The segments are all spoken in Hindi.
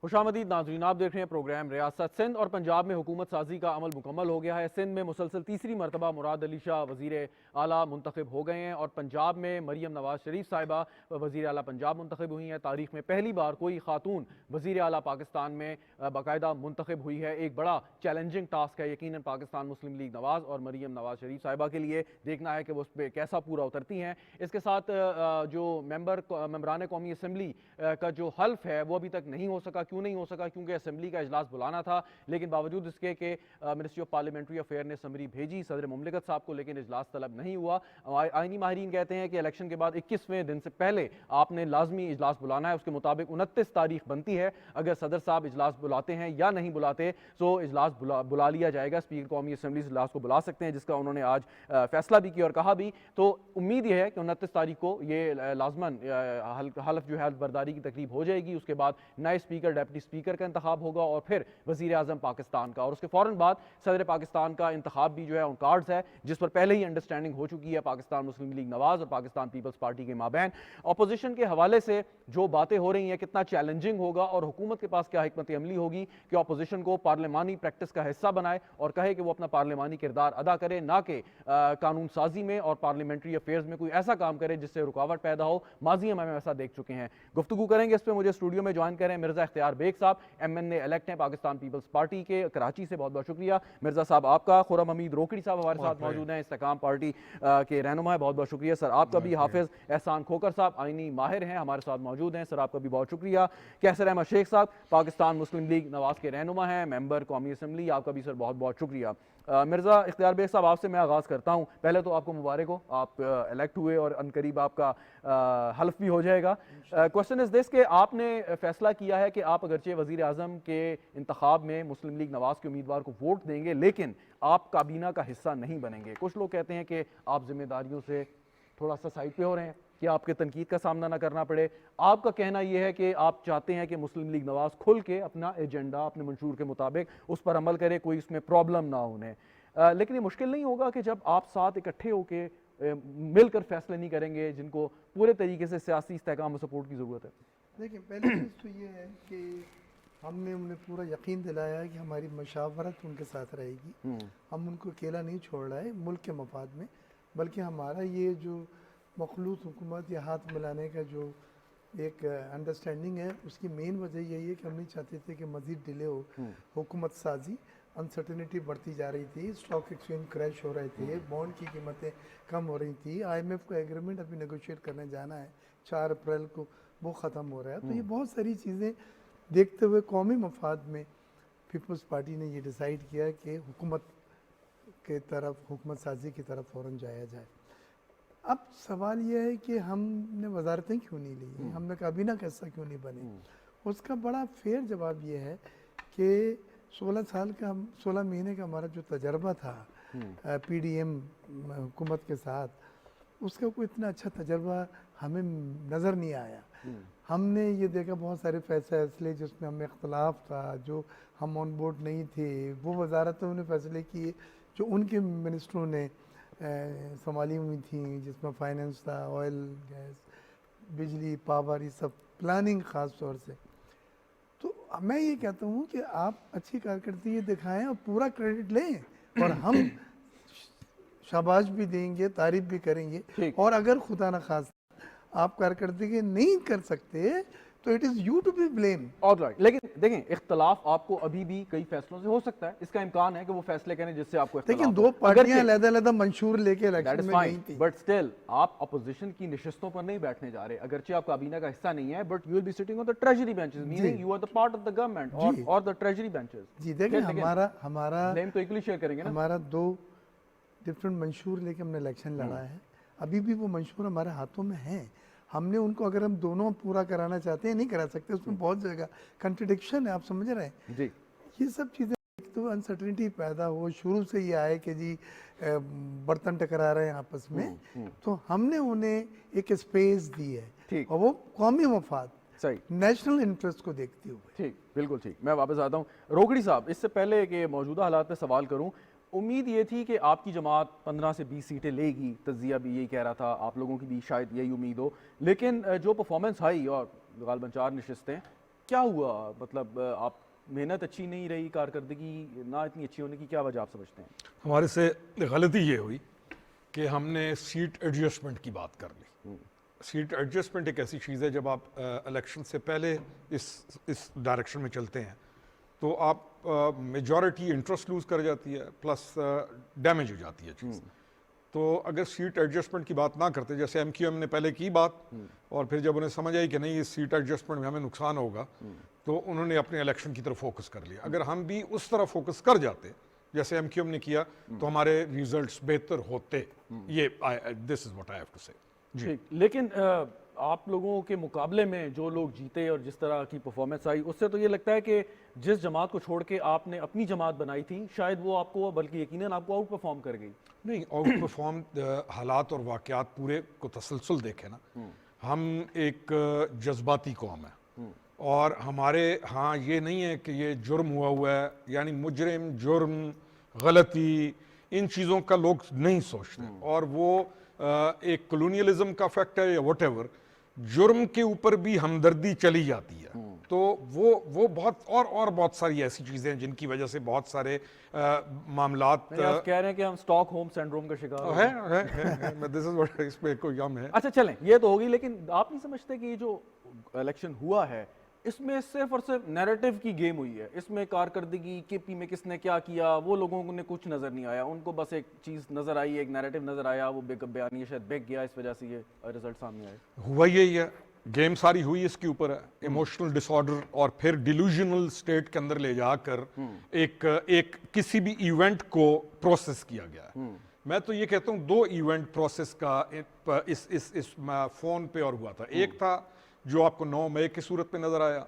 खुशामदीद नाज़रीन, आप देख रहे हैं प्रोग्राम रियासत। सिंध और पंजाब में हुकूमत साजी का अमल मुकम्मल हो गया है। सिंध में मुसलसल तीसरी मरतबा मुराद अली शाह वज़ीर आला मुंतखब हो गए हैं और पंजाब में मरियम नवाज शरीफ साहिबा वज़ीर आला पंजाब मुंतखब हुई हैं। तारीख में पहली बार कोई खातून वज़ीर आला पाकिस्तान में बाकायदा मुंतखब हुई है। एक बड़ा चैलेंजिंग टास्क है यकीनन पाकिस्तान मुस्लिम लीग नवाज और मरियम नवाज शरीफ साहिबा के लिए। देखना है कि वो उस पर कैसा पूरा उतरती हैं। इसके साथ जो मेंबरान कौमी असम्बली का जो हल्फ है वो अभी तक नहीं हो सका। क्यों नहीं हो सका? क्योंकि असम्बली का इजलास बुलाना था, लेकिन बावजूद इसके कि मिनिस्ट्री ऑफ पार्लियामेंट्री अफेयर ने समरी भेजी सदर मुमलिकत साहब को, लेकिन इजलास तलब नहीं हुआ। आईनी माहिरीन कहते हैं कि इलेक्शन के बाद 21वें दिन से पहले आपने लाजमी इजलास बुलाना है। उसके मुताबिक 29 तारीख बनती है। अगर सदर साहब इजलास बुलाते हैं या नहीं बुलाते तो इजलास बुला लिया जाएगा। स्पीकर कौमी असम्बली इजलास को बुला सकते हैं, जिसका उन्होंने आज फैसला भी किया और कहा भी। तो उम्मीद यह है कि 29 तारीख को ये लाजमन हल्फ जो है हल्फ बर्दारी की तकरीब हो जाएगी। उसके बाद नए स्पीकर डिप्टी स्पीकर का इंतखाब होगा और फिर वज़ीर आज़म पाकिस्तान का, और उसके फ़ौरन बाद सदर पाकिस्तान का इंतखाब भी जो है ऑन कार्ड्स है, जिस पर पहले ही अंडरस्टैंडिंग हो चुकी है पाकिस्तान मुस्लिम लीग नवाज और पाकिस्तान पीपल्स पार्टी के माबैन। अपोजिशन के हवाले से जो बातें हो रही हैं कितना चैलेंजिंग होगा और हुकूमत के पास क्या हिकमत अमली होगी कि अपोजिशन को पार्लिमानी प्रैक्टिस का हिस्सा बनाए और कहे कि वो अपना पार्लिमानी किरदार अदा करे, ना कि कानून साजी में और पार्लियामेंट्री अफेयर्स में कोई ऐसा काम करे जिससे रुकावट पैदा हो। माजी में हम ऐसा देख चुके हैं। गुफ्तगू करेंगे इस पर। मुझे स्टूडियो में ज्वाइन करें मिर्जा इख्तियार बेग साहब, MNA इलेक्ट हैं पाकिस्तान पीपल्स पार्टी के, कराची से। बहुत बहुत शुक्रिया मिर्जा साहब आपका। खुरम हमीद रोकड़ी साहब हमारे साथ मौजूद हैं, इस्तेकाम पार्टी के रहनुमा है। बहुत बहुत शुक्रिया सर आपका भी। हाफिज एहसान खोकर साहब आईनी माहिर हैं, हमारे साथ मौजूद हैं, सर आपका भी बहुत शुक्रिया। कैसर अहमद शेख साहब पाकिस्तान मुस्लिम लीग नवाज के रहनुमा हैं, मेंबर कौमी असम्बली, आपका भी सर बहुत बहुत शुक्रिया। मिर्जा इख्तियार बेग साहब आपसे मैं आगाज़ करता हूँ। पहले तो आपको मुबारक हो, आप इलेक्ट हुए और अनकरीब आपका हल्फ भी हो जाएगा। क्वेश्चन इज दिस कि आपने फैसला किया है कि आप अगरचे वज़ीर आज़म के इंतखाब में मुस्लिम लीग नवाज के उम्मीदवार को वोट देंगे, लेकिन आप काबीना का हिस्सा नहीं बनेंगे। कुछ लोग कहते हैं कि आप जिम्मेदारियों से थोड़ा सा साइड पे हो रहे हैं कि आपके तनकीद का सामना ना करना पड़े। आपका कहना यह है कि आप चाहते हैं कि मुस्लिम लीग नवाज खुल के अपना एजेंडा अपने मंशूर के मुताबिक उस पर अमल करे, कोई उसमें प्रॉब्लम ना होने। लेकिन ये मुश्किल नहीं होगा कि जब आप साथ इकट्ठे होकर मिलकर फैसले नहीं करेंगे जिनको पूरे तरीके से सियासी इस्तेहकाम और सपोर्ट की ज़रूरत है? देखिए, पहली चीज़ तो ये है कि हमने उन्हें पूरा यकीन दिलाया है कि हमारी मशावरत उनके साथ रहेगी। हम उनको अकेला नहीं छोड़ रहे मुल्क के मफाद में, बल्कि हमारा ये जो मखलूत हुकूमत या हाथ मिलाने का जो एक अंडरस्टैंडिंग है, उसकी मेन वजह यही है कि हम नहीं चाहते थे कि मज़ीद डिले हो हुकूमत साजी। अनसर्टेनिटी बढ़ती जा रही थी, स्टॉक एक्सचेंज क्रैश हो रहे थे, बॉन्ड की कीमतें कम हो रही थी, IMF का एग्रीमेंट अभी नेगोशिएट करने जाना है 4 अप्रैल को, वो ख़त्म हो रहा है। तो ये बहुत सारी चीज़ें देखते हुए कौमी मफाद में पीपल्स पार्टी ने ये डिसाइड किया कि हुकूमत के तरफ, हुकूमत साजी की तरफ फ़ौरन जाया जाए। अब सवाल यह है कि हमने वजारतें क्यों नहीं ली, हमने काबीना का हिस्सा क्यों नहीं बने। उसका बड़ा फेयर जवाब ये है कि 16 महीने का हमारा जो तजर्बा था PDM हुकूमत के साथ, उसका कोई इतना अच्छा तजर्बा हमें नज़र नहीं आया। हमने ये देखा बहुत सारे फैसले जिसमें हमें इख्तलाफ था, जो हम ऑन बोर्ड नहीं थे, वो वजारतों ने फैसले किए जो उनके मिनिस्टरों ने संभाली हुई थी, जिसमें फाइनेंस था, ऑयल, गैस, बिजली, पावर, ये सब प्लानिंग ख़ास तौर से। तो मैं ये कहता हूँ कि आप अच्छी कारकर्दगी दिखाएं और पूरा क्रेडिट लें और हम शाबाश भी देंगे, तारीफ भी करेंगे। और अगर खुदा न खास आप कारकर्दगी नहीं कर सकते तो it is you to be blame. Alright, लेकिन देखें इख्तलाफ आपको अभी भी कई फैसलों से हो सकता है। इसका इम्कान है कि वो फैसले करें जिससे आपको लेकिन दो पार्टियां अलग-अलग मंशूर लेके इलेक्शन में गई थी, बट स्टिल आप अपोजिशन की नशिस्तों पर नहीं बैठने जा रहे। अगरचे आप काबीना का हिस्सा नहीं है, but you will be sitting on the treasury benches, meaning you are the part of the government और द ट्रेजरी बेंचेस। जी देखिए, हमारा ब्लेम तो इक्वली शेयर करेंगे ना। हमारा 2 डिफरेंट मंशूर लेके हमने इलेक्शन लड़ा है। अभी भी वो मंशूर हमारे हाथों में हैं। हमने उनको, अगर हम दोनों पूरा कराना चाहते हैं, नहीं करा सकते, उसमें बहुत जगह कंट्रडिक्शन है, आप समझ रहे हैं जी। ये सब चीज़ें। तो अनसर्टेनिटी पैदा हो, शुरू से ये आए कि जी बर्तन टकरा रहे हैं आपस में, तो हमने उन्हें एक स्पेस दी है और वो कौमी मफाद, सही, नेशनल इंटरेस्ट को देखते हुए। ठीक, बिल्कुल ठीक। मैं वापस आता हूँ रोकड़ी साहब। इससे पहले कि मौजूदा हालात पे सवाल करूँ, उम्मीद ये थी कि आपकी जमात 15 से 20 सीटें लेगी, तज्जिया भी यही कह रहा था, आप लोगों की भी शायद यही उम्मीद हो, लेकिन जो परफॉर्मेंस आई और गालबन 4 नशिस्तें, क्या हुआ, मतलब आप मेहनत अच्छी नहीं रही, कारकर्दगी ना इतनी अच्छी होने की क्या वजह आप समझते हैं? हमारे से गलती ये हुई कि हमने सीट एडजस्टमेंट की बात कर ली। सीट एडजस्टमेंट एक ऐसी चीज़ है, जब आप इलेक्शन से पहले इस डायरेक्शन में चलते हैं तो आप मेजॉरिटी इंटरेस्ट लूज कर जाती है, प्लस डैमेज हो जाती है चीज़। तो अगर सीट एडजस्टमेंट की बात ना करते, जैसे एमक्यूएम ने पहले की बात, और फिर जब उन्हें समझ आई कि नहीं इस सीट एडजस्टमेंट में हमें नुकसान होगा, तो उन्होंने अपने इलेक्शन की तरफ फोकस कर लिया। अगर हम भी उस तरफ फोकस कर जाते जैसे एमक्यूएम ने किया, तो हमारे रिजल्ट्स बेहतर होते। ये this is what I have to say. ठीक, लेकिन आप लोगों के मुकाबले में जो लोग जीते और जिस तरह की परफॉर्मेंस आई, उससे तो ये लगता है कि जिस जमात को छोड़ के आपने अपनी जमात बनाई थी, शायद वो आपको, बल्कि यकीनन आपको आउट परफॉर्म कर गई। नहीं, आउट परफॉर्म हालात और वाक़यात पूरे को तसलसल देखे ना, हम एक जज्बाती कौम है, और हमारे यहाँ ये नहीं है कि ये जुर्म हुआ है, यानी मुजरिम, जुर्म, गलती, इन चीज़ों का लोग नहीं सोचते। और वो एक कॉलोनियलिज्म का फैक्ट है या व्हाटएवर, जुर्म के ऊपर भी हमदर्दी चली जाती है। तो वो बहुत और बहुत सारी ऐसी चीज़ें हैं जिनकी वजह से बहुत सारे मामलात आप कह रहे हैं कि हम स्टॉकहोम सिंड्रोम का शिकार है। दिस इज व्हाट, इस पे कोई गम है। अच्छा चलें, ये तो होगी, लेकिन आप नहीं समझते कि ये जो इलेक्शन हुआ है, इसमें सिर्फ और सिर्फ नैरेटिव की गेम हुई है? इसमें कारकर्दगी, केपी में किसने क्या किया, वो लोगों ने कुछ नजर नहीं आया। उनको बस एक चीज नजर आई, एक नैरेटिव नजर आया, वो बयानी शायद बिक गया, इस वजह से ये रिजल्ट सामने आए। हुआ यही है, गेम सारी हुई इसके ऊपर है, इमोशनल डिसऑर्डर, और फिर डिल्यूजनल स्टेट के अंदर ले जाकर एक किसी भी इवेंट को प्रोसेस किया गया है। मैं तो ये कहता हूँ 2 इवेंट प्रोसेस का इस फोन पे और हुआ था। एक था जो आपको 9 मई की सूरत में नजर आया,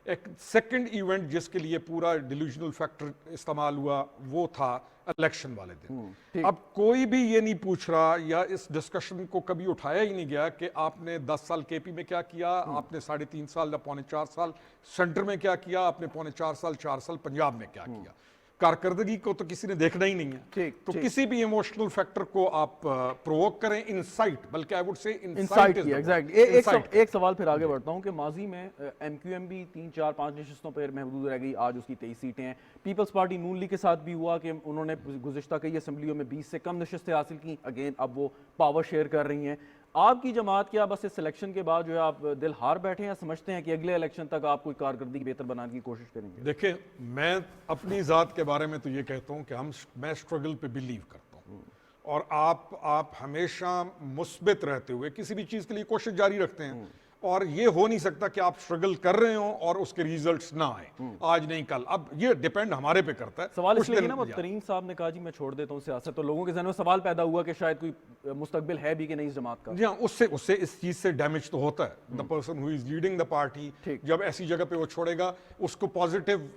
एक सेकंड इवेंट जिसके लिए पूरा डिल्यूजनल फैक्टर इस्तेमाल हुआ, वो था इलेक्शन वाले दिन। अब कोई भी ये नहीं पूछ रहा, या इस डिस्कशन को कभी उठाया ही नहीं गया कि आपने 10 साल केपी में क्या किया, आपने 3.5 साल या 3.25 साल सेंटर में क्या किया, आपने 3.25 साल 4 साल पंजाब में क्या किया। कारकर्दगी को तो किसी ने देखना ही नहीं है। ठीक, तो ठीक। किसी भी इमोशनल फैक्टर को आप प्रोवोक करें, इंसाइट, बल्कि आई वुड से इंसाइट की, एग्जैक्टली। एक सवाल फिर आगे बढ़ता हूं कि माजी में एमक्यूएम भी 3, 4, 5 नशिस्तों पर महदूद रह गई, आज उसकी 23 सीटें हैं। पीपल्स पार्टी नून लीग के साथ भी हुआ कि उन्होंने गुज़िश्ता कई असेंबलियों में 20 से कम नशिस्तें हासिल की, अगेन अब वो पावर शेयर कर रही हैं। आपकी जमात क्या बस इस सिलेक्शन के बाद जो है आप दिल हार बैठे हैं, समझते हैं कि अगले इलेक्शन तक आप कोई कारकर्दगी बेहतर बनाने की कोशिश करेंगे? देखिए, मैं अपनी ज़ात के बारे में तो ये कहता हूँ कि मैं स्ट्रगल पे बिलीव करता हूँ, और आप हमेशा मुस्बित रहते हुए किसी भी चीज़ के लिए कोशिश जारी रखते हैं। और ये हो नहीं सकता कि आप स्ट्रगल कर रहे हो और उसके रिजल्ट्स ना आए, आज नहीं कल। अब ये डिपेंड हमारे पे करता है। सवाल कुछ इसलिए दिन कि ना वो तरीन साहब ने कहा जी मैं छोड़ देता हूँ सियासत, तो लोगों के जहन में सवाल पैदा हुआ कि शायद कोई मुस्तकबिल है भी कि नहीं इस जमात का। जी हाँ, उससे इस चीज से डैमेज तो होता है। The person who is leading the party, जब ऐसी जगह पे वो छोड़ेगा, उसको पॉजिटिव,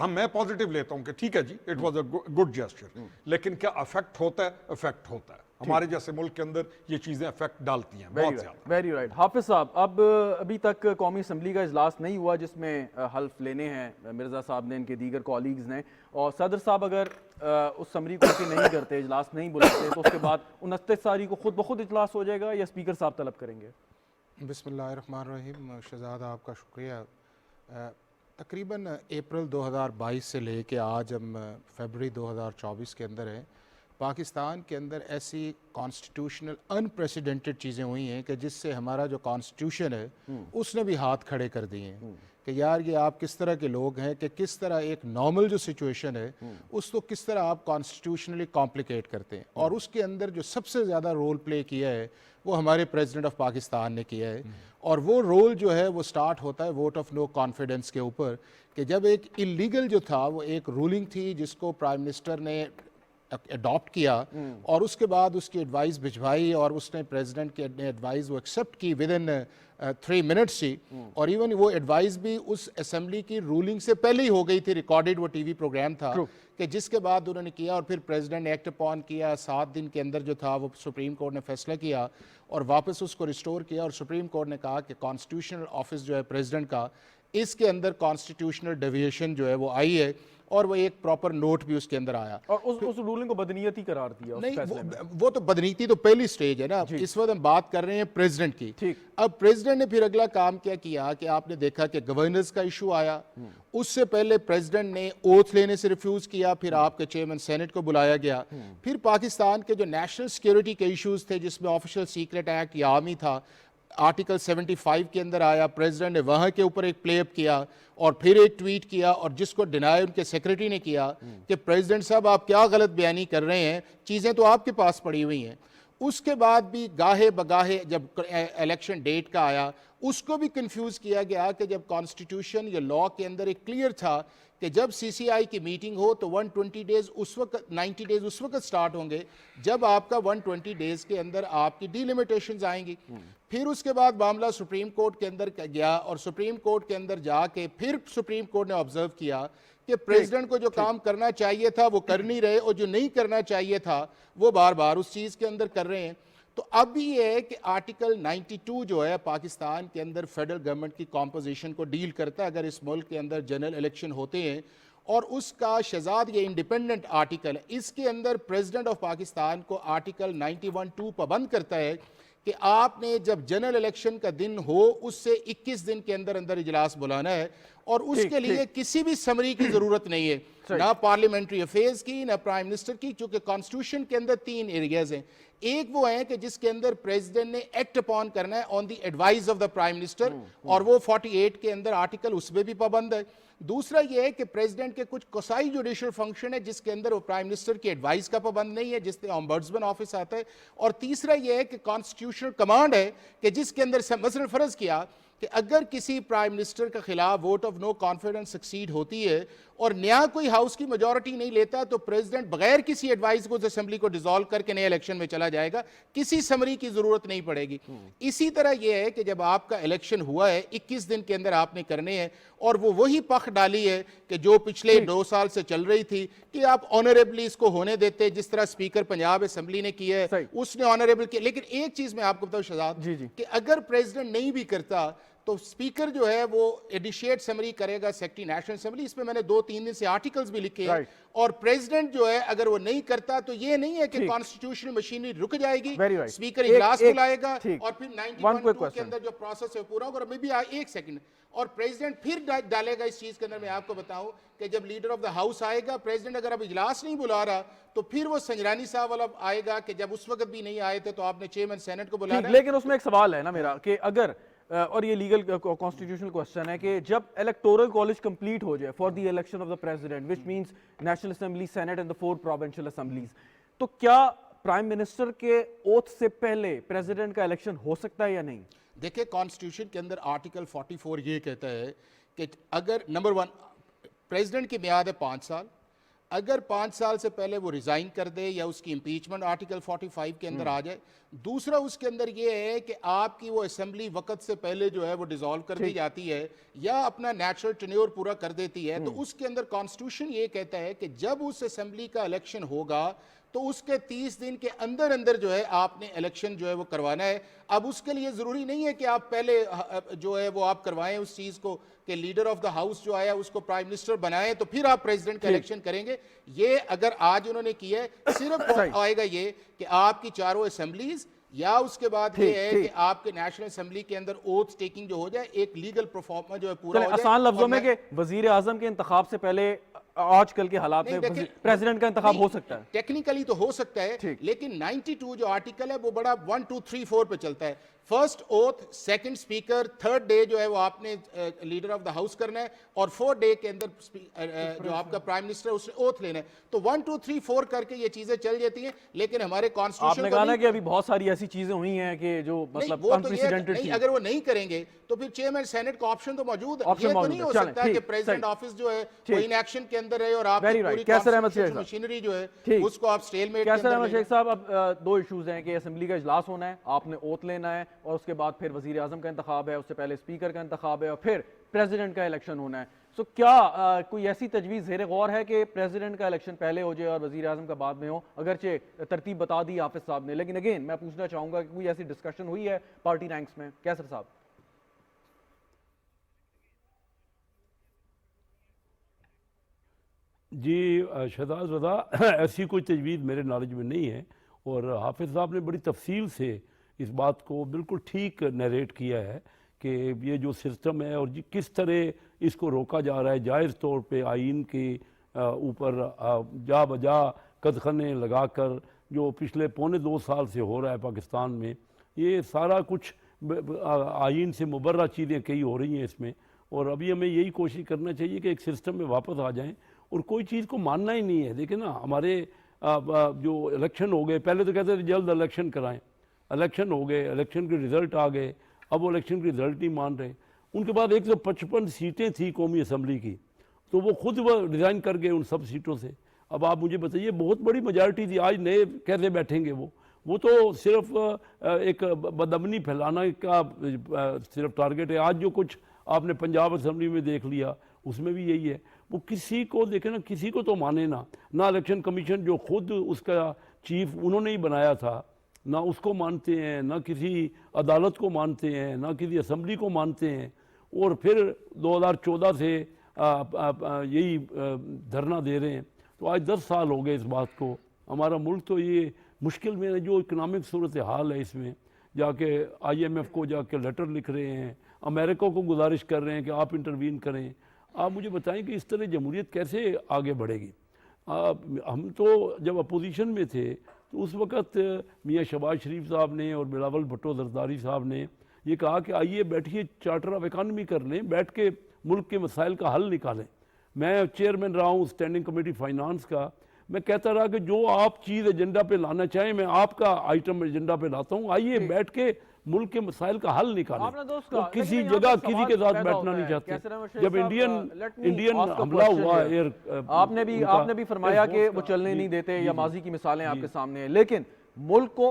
मैं पॉजिटिव लेता हूँ कि ठीक है जी, it was a good gesture, लेकिन क्या अफेक्ट होता है? अफेक्ट होता है। हमारे जैसे मुल्क के अंदर ये चीजें अफेक्ट डालती हैं बहुत ज्यादा। Very right. हाफिज साहब, अब अभी तक कौमी असम्बली का इजलास नहीं हुआ जिसमें हल्फ लेने हैं मिर्जा साहब ने, इनके दीगर कॉलीग्स ने, और सदर साहब अगर उस समरी को नहीं करते, इजलास नहीं बुलाते, तो उसके बाद 29 तारीख को खुद ब खुद इजलास हो जाएगा या स्पीकर साहब तलब करेंगे? बिस्मिल्लाहिर्रहमानिर्रहीम। शहजाद आपका शुक्रिया। तकरीबन अप्रैल 2022 से लेके आज हम फरवरी 2024 के अंदर हैं। पाकिस्तान के अंदर ऐसी कॉन्स्टिट्यूशनल अनप्रेसिडेंटेड चीज़ें हुई हैं कि जिससे हमारा जो कॉन्स्टिट्यूशन है उसने भी हाथ खड़े कर दिए हैं कि यार ये आप किस तरह के लोग हैं, कि किस तरह एक नॉर्मल जो सिचुएशन है उसको किस तरह आप कॉन्स्टिट्यूशनली कॉम्प्लिकेट करते हैं। और उसके अंदर जो सबसे ज़्यादा रोल प्ले किया है वो हमारे प्रेसिडेंट ऑफ पाकिस्तान ने किया है। और वो रोल जो है वो स्टार्ट होता है वोट ऑफ नो कॉन्फिडेंस के ऊपर, कि जब एक इलीगल जो था वो एक रूलिंग थी जिसको प्राइम मिनिस्टर ने अडॉप्ट किया और उसके बाद उसकी एडवाइस भिजवाई और उसने प्रेसिडेंट की एडवाइस वो एक्सेप्ट की विद इन 3 मिनट्स ही। और इवन वो एडवाइस भी उस असेंबली की रूलिंग से पहले ही हो गई थी, रिकॉर्डेड वो टीवी प्रोग्राम था कि जिसके बाद उन्होंने किया और फिर प्रेसिडेंट ने एक्ट अपॉन किया। 7 दिन के अंदर जो था वो सुप्रीम कोर्ट ने फैसला किया और वापस उसको रिस्टोर किया। और सुप्रीम कोर्ट ने कहा कि कॉन्स्टिट्यूशनल ऑफिस जो है प्रेसिडेंट का इसके अंदर कॉन्स्टिट्यूशनल डेविएशन जो है वो आई है और वो एक प्रॉपर नोट भी उसके अंदर आया। और उस रूलिंग को बदनीयत ही करार दिया उस नहीं फैसले में। वो तो बदनीति तो पहली स्टेज है ना, इस वक्त हम बात कर रहे हैं प्रेसिडेंट की। ठीक। अब प्रेसिडेंट ने फिर अगला काम क्या किया कि आपने देखा कि गवर्नर्स का इशू आया, उससे पहले प्रेसिडेंट ने ओथ लेने से रिफ्यूज किया, फिर आपके चेयरमैन सेनेट को बुलाया गया, फिर पाकिस्तान के जो नेशनल सिक्योरिटी के इश्यूज थे जिसमें ऑफिशियल सीक्रेट एक्ट या आर्मी था, आर्टिकल 75 के अंदर आया, प्रेसिडेंट ने वहाँ के ऊपर एक प्ले अप किया और फिर एक ट्वीट किया और जिसको डिनाई उनके सेक्रेटरी ने किया कि प्रेसिडेंट साहब आप क्या गलत बयानी कर रहे हैं, चीज़ें तो आपके पास पड़ी हुई हैं। उसके बाद भी गाहे बगाहे जब इलेक्शन डेट का आया उसको भी कंफ्यूज किया गया कि जब कॉन्स्टिट्यूशन या लॉ के अंदर एक क्लियर था कि जब सीसीआई की मीटिंग हो तो 120 डेज उस वक्त, 90 डेज उस वक्त स्टार्ट होंगे जब आपका 120 डेज के अंदर आपकी डिलिमिटेशंस आएंगी। फिर उसके बाद मामला सुप्रीम कोर्ट के अंदर गया और सुप्रीम कोर्ट के अंदर जाके फिर सुप्रीम कोर्ट ने ऑब्जर्व किया कि प्रेसिडेंट को जो काम करना चाहिए था वो कर नहीं रहे और जो नहीं करना चाहिए था वो बार बार उस चीज़ के अंदर कर रहे हैं। तो अब भी ये है कि आर्टिकल 92 जो है पाकिस्तान के अंदर फेडरल गवर्नमेंट की कॉम्पोजिशन को डील करता है अगर इस मुल्क के अंदर जनरल इलेक्शन होते हैं, और उसका शहजाद ये इंडिपेंडेंट आर्टिकल है, इसके अंदर प्रेसिडेंट ऑफ पाकिस्तान को आर्टिकल 91(2) पाबंद करता है कि आपने जब जनरल इलेक्शन का दिन हो उससे 21 दिन के अंदर अंदर इजलास बुलाना है और उसके लिए किसी भी समरी की जरूरत नहीं है, ना पार्लियामेंट्री अफेयर्स की ना प्राइम मिनिस्टर की, क्योंकि कॉन्स्टिट्यूशन के अंदर 3 एरियाज हैं। एक वो है कि जिसके अंदर प्रेसिडेंट ने एक्ट अपॉन करना है on the advice of the prime minister और वो 48 के अंदर आर्टिकल उसमें भी पाबंद है। दूसरा ये है कि प्रेसिडेंट के कुछ कोसाई जुडिशियल फंक्शन है जिसके अंदर वो प्राइम मिनिस्टर की एडवाइस का पाबंद नहीं है, जिससे ऑम्बर्ड्समैन ऑफिस आता है। और तीसरा ये है कि कॉन्स्टिट्यूशनल कमांड है कि जिसके अंदर मसलन फर्ज किया कि अगर किसी प्राइम मिनिस्टर के खिलाफ vote of no confidence succeed होती है और नया कोई हाउस की मेजॉरिटी नहीं लेता तो प्रेसिडेंट बगैर किसी एडवाइस को असेंबली को डिसॉल्व करके नए इलेक्शन में चला जाएगा, किसी समरी की जरूरत नहीं पड़ेगी। इसी तरह यह है कि जब आपका इलेक्शन हुआ है 21 दिन के अंदर आपने करने हैं और वो वही पख डाली है कि जो पिछले 2 साल से चल रही थी कि आप ऑनरेबली इसको होने देते, जिस तरह स्पीकर पंजाब असेंबली ने किया है उसने ऑनरेबल किया। लेकिन एक चीज मैं आपको बताऊं शहजाद कि अगर प्रेसिडेंट नहीं भी करता तो स्पीकर जो है वो इनिशिएट समरी करेगा सेक्रेटरी नेशनल असेंबली, इसमें मैंने 2-3 दिन से आर्टिकल्स भी लिखे हैं। और प्रेसिडेंट जो है अगर वो नहीं करता तो ये नहीं है कि कॉन्स्टिट्यूशनल मशीनरी रुक जाएगी, स्पीकर इजलास बुलाएगा और फिर 91 के अंदर जो प्रोसेस है पूरा होगा। और मैं भी एक सेकंड, और प्रेसिडेंट फिर डालेगा इस चीज के अंदर। मैं आपको बताऊं कि जब लीडर ऑफ द हाउस आएगा, प्रेसिडेंट अगर अब इजलास नहीं बुला रहा तो फिर वो संजरानी साहब वाला आएगा कि जब उस वक्त भी नहीं आए थे तो आपने चेयरमैन सेनेट को बुलाना। लेकिन उसमें एक सवाल है ना मेरा कि अगर और ये लीगल कॉन्स्टिट्यूशनल क्वेश्चन है कि जब इलेक्टोरल कॉलेज कंप्लीट हो जाए for the election of the president which means national assembly, senate and the 4 provincial assemblies, तो क्या प्राइम मिनिस्टर के ओथ से पहले प्रेसिडेंट का इलेक्शन हो सकता है या नहीं? देखिए कॉन्स्टिट्यूशन के अंदर आर्टिकल 44 ये कहता है कि अगर नंबर 1 प्रेसिडेंट की मियाद है 5 साल, अगर 5 साल से पहले वो रिजाइन कर दे या उसकी इंपीचमेंट आर्टिकल 45 के अंदर आ जाए। दूसरा उसके अंदर ये है कि आपकी वो असेंबली वक्त से पहले जो है वो डिसॉल्व कर दी जाती है या अपना नेचुरल टेन्योर पूरा कर देती है। तो उसके अंदर कॉन्स्टिट्यूशन ये कहता है कि जब उस असेंबली का इलेक्शन होगा तो उसके 30 दिन के अंदर अंदर जो है आपने इलेक्शन जो है वो करवाना है। अब उसके लिए ज़रूरी नहीं है कि आप पहले जो है वो आप करवाएं उस चीज़ को कि लीडर ऑफ द हाउस जो आया उसको प्राइम मिनिस्टर बनाएं तो फिर आप प्रेसिडेंट का इलेक्शन करेंगे। ये अगर आज उन्होंने किया है सिर्फ आएगा ये कि आपकी चारों असेंबलीज या उसके बाद ये है कि आपके नेशनल असेंबली के अंदर ओथ टेकिंग जो हो जाए, एक लीगल परफॉर्मा जो है पूरा हो जाए। आसान लफ्जों में कि वजीर आजम के इंतखाब से पहले आजकल के हालात में प्रेसिडेंट का इंतखाब हो सकता है। टेक्निकली तो हो सकता है लेकिन 92 जो आर्टिकल है वो बड़ा 1 2 3 4 पे चलता है। First oath, second speaker, third day जो है वो आपने लीडर ऑफ द हाउस करना है और 4th डे के अंदर जो आपका प्राइम मिनिस्टर है उसने ओथ लेना है। तो 1 2 3 4 करके ये चीजें चल जाती हैं। लेकिन हमारे कॉन्स्टिट्यूशन आपने कहा ना कि अभी बहुत सारी ऐसी चीजें हुई हैं कि जो मतलब अनप्रेसिडेंटेड थी। अगर वो नहीं करेंगे तो फिर चेयरमैन सेनेट का ऑप्शन तो मौजूद है। ये तो नहीं हो सकता कि प्रेसिडेंट ऑफिस जो है वो इनएक्शन के अंदर है और आप पूरी कॉन्स्टिट्यूशनल मशीनरी जो है उसको आप स्टेलमेट के अंदर। शेख साहब अब 2 इश्यूज हैं कि असेंबली का इजलास होना है, आपने ओथ लेना है और उसके बाद फिर वजीर आजम का इंतखाब है, उससे पहले स्पीकर का इंतखाब है और फिर प्रेसिडेंट का इलेक्शन होना है। सो क्या कोई ऐसी तजवीज़ ज़ेर गौर है कि प्रेसिडेंट का इलेक्शन पहले हो जाए और वजीर आजम का बाद में हो? अगरचे तरतीब बता दी हाफिज साहब ने, लेकिन अगेन मैं पूछना चाहूँगा कि कोई ऐसी डिस्कशन हुई है पार्टी रैंक्स में? कैसर साहब जी शहजाद रज़ा ऐसी कोई तजवीज़ मेरे नॉलेज में नहीं है, और हाफिज़ साहब ने बड़ी तफसील से इस बात को बिल्कुल ठीक नरेट किया है कि ये जो सिस्टम है और किस तरह इसको रोका जा रहा है, जायज़ तौर पे आइन के ऊपर जा बजा कदखने लगा कर जो पिछले पौने 2 साल से हो रहा है पाकिस्तान में, ये सारा कुछ आइन से मुबर्रा चीज़ें कई हो रही हैं इसमें। और अभी हमें यही कोशिश करना चाहिए कि एक सिस्टम में वापस आ जाएं और कोई चीज़ को मानना ही नहीं है। देखिए ना, हमारे जो इलेक्शन हो गए, पहले तो कहते थे जल्द इलेक्शन कराएं, इलेक्शन हो गए, इलेक्शन के रिज़ल्ट आ गए, अब वो इलेक्शन के रिज़ल्ट नहीं मान रहे। उनके बाद 155 सीटें थी कौमी असम्बली की, तो वो खुद वो रिज़ाइन कर गए उन सब सीटों से। अब आप मुझे बताइए, बहुत बड़ी मेजॉरिटी थी, आज नए कैसे बैठेंगे वो तो सिर्फ एक बदअमनी फैलाना का सिर्फ टारगेट है। आज जो कुछ आपने पंजाब असम्बली में देख लिया, उसमें भी यही है। वो किसी को देखे ना, किसी को तो माने ना इलेक्शन कमीशन जो खुद उसका चीफ उन्होंने ही बनाया था, ना उसको मानते हैं, ना किसी अदालत को मानते हैं, ना किसी असम्बली को मानते हैं। और फिर 2014 से यही धरना दे रहे हैं। तो आज 10 साल हो गए इस बात को। हमारा मुल्क तो ये मुश्किल में है, जो इकनॉमिक सूरत हाल है इसमें जाके IMF को जाके लेटर लिख रहे हैं, अमेरिका को गुजारिश कर रहे हैं कि आप इंटरवीन करें। आप मुझे बताएं कि इस तरह जमहूरियत कैसे आगे बढ़ेगी। हम तो जब अपोजिशन में थे तो उस वक़्त मियाँ शहबाज शरीफ साहब ने और बिलावल भुट्टो जरदारी साहब ने ये कहा कि आइए बैठिए, चार्टर ऑफ इकानमी कर लें, बैठ के मुल्क के मसाइल का हल निकालें। मैं चेयरमैन रहा हूँ स्टैंडिंग कमेटी फाइनेंस का, मैं कहता रहा कि जो आप चीज़ एजेंडा पे लाना चाहें मैं आपका आइटम एजेंडा पे लाता हूँ, आइए बैठ के मुल्क के मसाइल का हल निकालें। तो किसी जगह किसी के साथ बैठना नहीं चाहते। जब इंडियन हमला हुआ एयर, आपने भी फरमाया कि वो चलने नहीं देते, या माजी की मिसालें आपके सामने हैं, लेकिन मुल्क को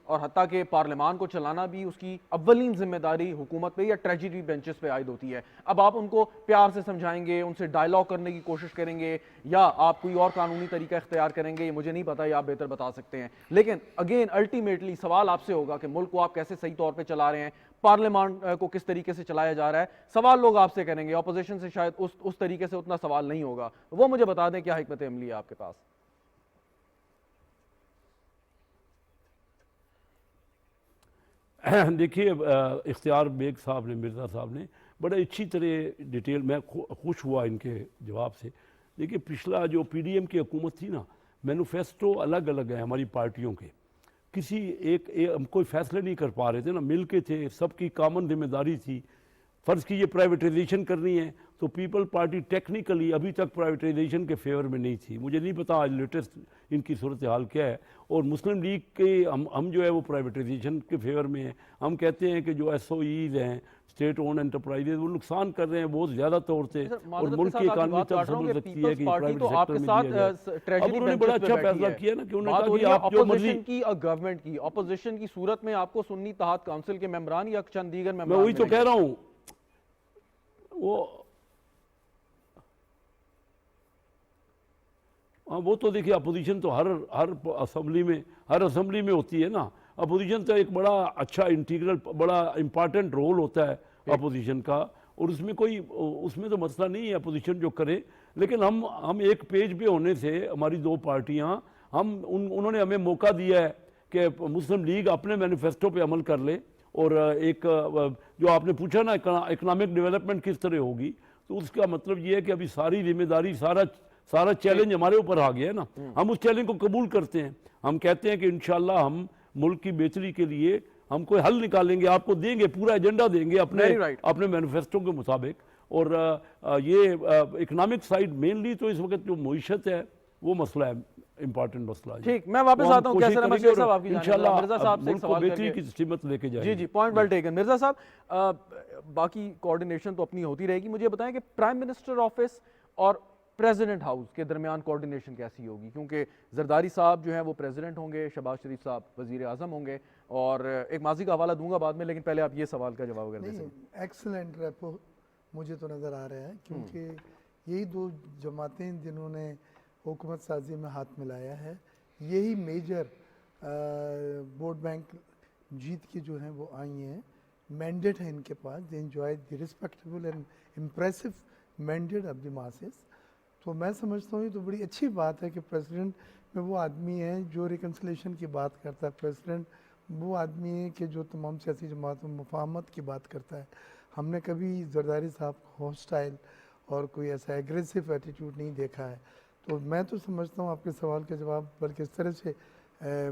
और हत्ता के पार्लियामान को चलाना भी उसकी अव्वलीन जिम्मेदारी हुकूमत पे या ट्रेजरी बेंचेस पे आयद होती है। अब आप उनको प्यार से समझाएंगे, उनसे डायलॉग करने की कोशिश करेंगे, या आप कोई और कानूनी तरीका इख्तियार करेंगे, ये मुझे नहीं पता, ये आप बेहतर बता सकते हैं। लेकिन अगेन अल्टीमेटली सवाल आपसे होगा कि मुल्क को आप कैसे सही तौर पर चला रहे हैं, पार्लियामान को किस तरीके से चलाया जा रहा है। सवाल लोग आपसे करेंगे, अपोजिशन से शायद उस तरीके से उतना सवाल नहीं होगा। वो मुझे बता दें क्या हिकमत अमली है आपके पास। देखिए, इख्तियार बेग साहब ने, मिर्ज़ा साहब ने बड़े अच्छी तरह डिटेल, मैं खुश हुआ इनके जवाब से। देखिए, पिछला जो PDM की हुकूमत थी ना, मैनिफेस्टो अलग अलग है हमारी पार्टियों के, किसी हम कोई फैसले नहीं कर पा रहे थे ना, मिल के थे, सबकी कॉमन जिम्मेदारी थी। फ़र्ज़ कीजिए प्राइवेटाइजेशन करनी है तो पीपल पार्टी टेक्निकली अभी तक प्राइवेटाइजेशन के फेवर में नहीं थी। मुझे नहीं पता आज लेटेस्ट इनकी सूरत हाल क्या है। और मुस्लिम लीग के हम जो है वो प्राइवेटाइजेशन के फेवर में हैं। हम कहते हैं कि जो SOEs हैं, स्टेट ओन एंटरप्राइजेज, वो नुकसान कर रहे हैं बहुत ज़्यादा तौर से, और मुल्क की इकानमी तब समझ सकती है कि प्राइवेट सेक्टर में दिया जाए। अब उन्होंने बड़ा अच्छा फैसला किया ना कि उन्होंने कहा कि आप जो मर्जी की गवर्नमेंट की अपोजिशन की सूरत में आपको सुन्नी तहात काउंसिल के मेंबरान या चंद दीगर मेंबरान, मैं वही तो कह रहा हूँ। वो तो देखिए, अपोजिशन तो हर असेंबली में होती है ना। अपोजिशन तो एक बड़ा अच्छा इंटीग्रल, बड़ा इंपॉर्टेंट रोल होता है अपोजिशन का, और उसमें तो मसला नहीं है अपोजिशन जो करे। लेकिन हम एक पेज पे होने से हमारी 2 पार्टियां, उन्होंने हमें मौका दिया है कि मुस्लिम लीग अपने मैनिफेस्टो पे अमल कर ले। और एक जो आपने पूछा ना इकनॉमिक डेवलपमेंट किस तरह होगी, तो उसका मतलब ये है कि अभी सारी जिम्मेदारी, सारा चैलेंज हमारे ऊपर आ गया है ना। हम उस चैलेंज को कबूल करते हैं। हम कहते हैं कि इंशाल्लाह हम मुल्क की बेहतरी के लिए हम कोई हल निकालेंगे, आपको देंगे, पूरा एजेंडा देंगे अपने मैनिफेस्टो के मुताबिक। और ये इकनॉमिक साइड मेनली तो इस वक्त जो मईशत है वो मसला है, इंपॉर्टेंट मसला है। ठीक, मैं वापस आता हूं कैसर अहमद शेख साहब आपकी जानिब। इंशाल्लाह मिर्जा साहब से एक सवाल बेहतरी की सिमत लेके जाएंगे। जी, पॉइंट वेल टेकन। मिर्जा साहब, बाकी कोऑर्डिनेशन तो अपनी होती रहेगी, मुझे बताएं कि प्राइम मिनिस्टर ऑफिस और प्रेसिडेंट हाउस के दरमियान कोऑर्डिनेशन कैसी होगी, क्योंकि जरदारी साहब जो हैं वो प्रेसिडेंट होंगे, शहबाज शरीफ साहब वजीर आजम होंगे, और एक माजी का हवाला दूंगा बाद में, लेकिन पहले आप ये सवाल का जवाब कर दें। एक्सीलेंट रेपो मुझे तो नज़र आ रहा है, क्योंकि यही 2 जमातें जिन्होंने हुकूमत साजी में हाथ मिलाया है, यही मेजर वोट बैंक जीत के जो हैं वो आई हैं। मैंडेट है इनके पास, they enjoy the respectable and impressive mandate of the masses. तो मैं समझता हूँ ये तो बड़ी अच्छी बात है कि प्रेसिडेंट में वो आदमी है जो रिकन्सिलेशन की बात करता है, प्रेसिडेंट वो आदमी है कि जो तमाम सियासी जमातों में मुफाहमत की बात करता है। हमने कभी जरदारी साहब को हॉस्टाइल और कोई ऐसा एग्रेसिव एटीट्यूड नहीं देखा है। तो मैं तो समझता हूँ आपके सवाल का जवाब बल्कि इस तरह से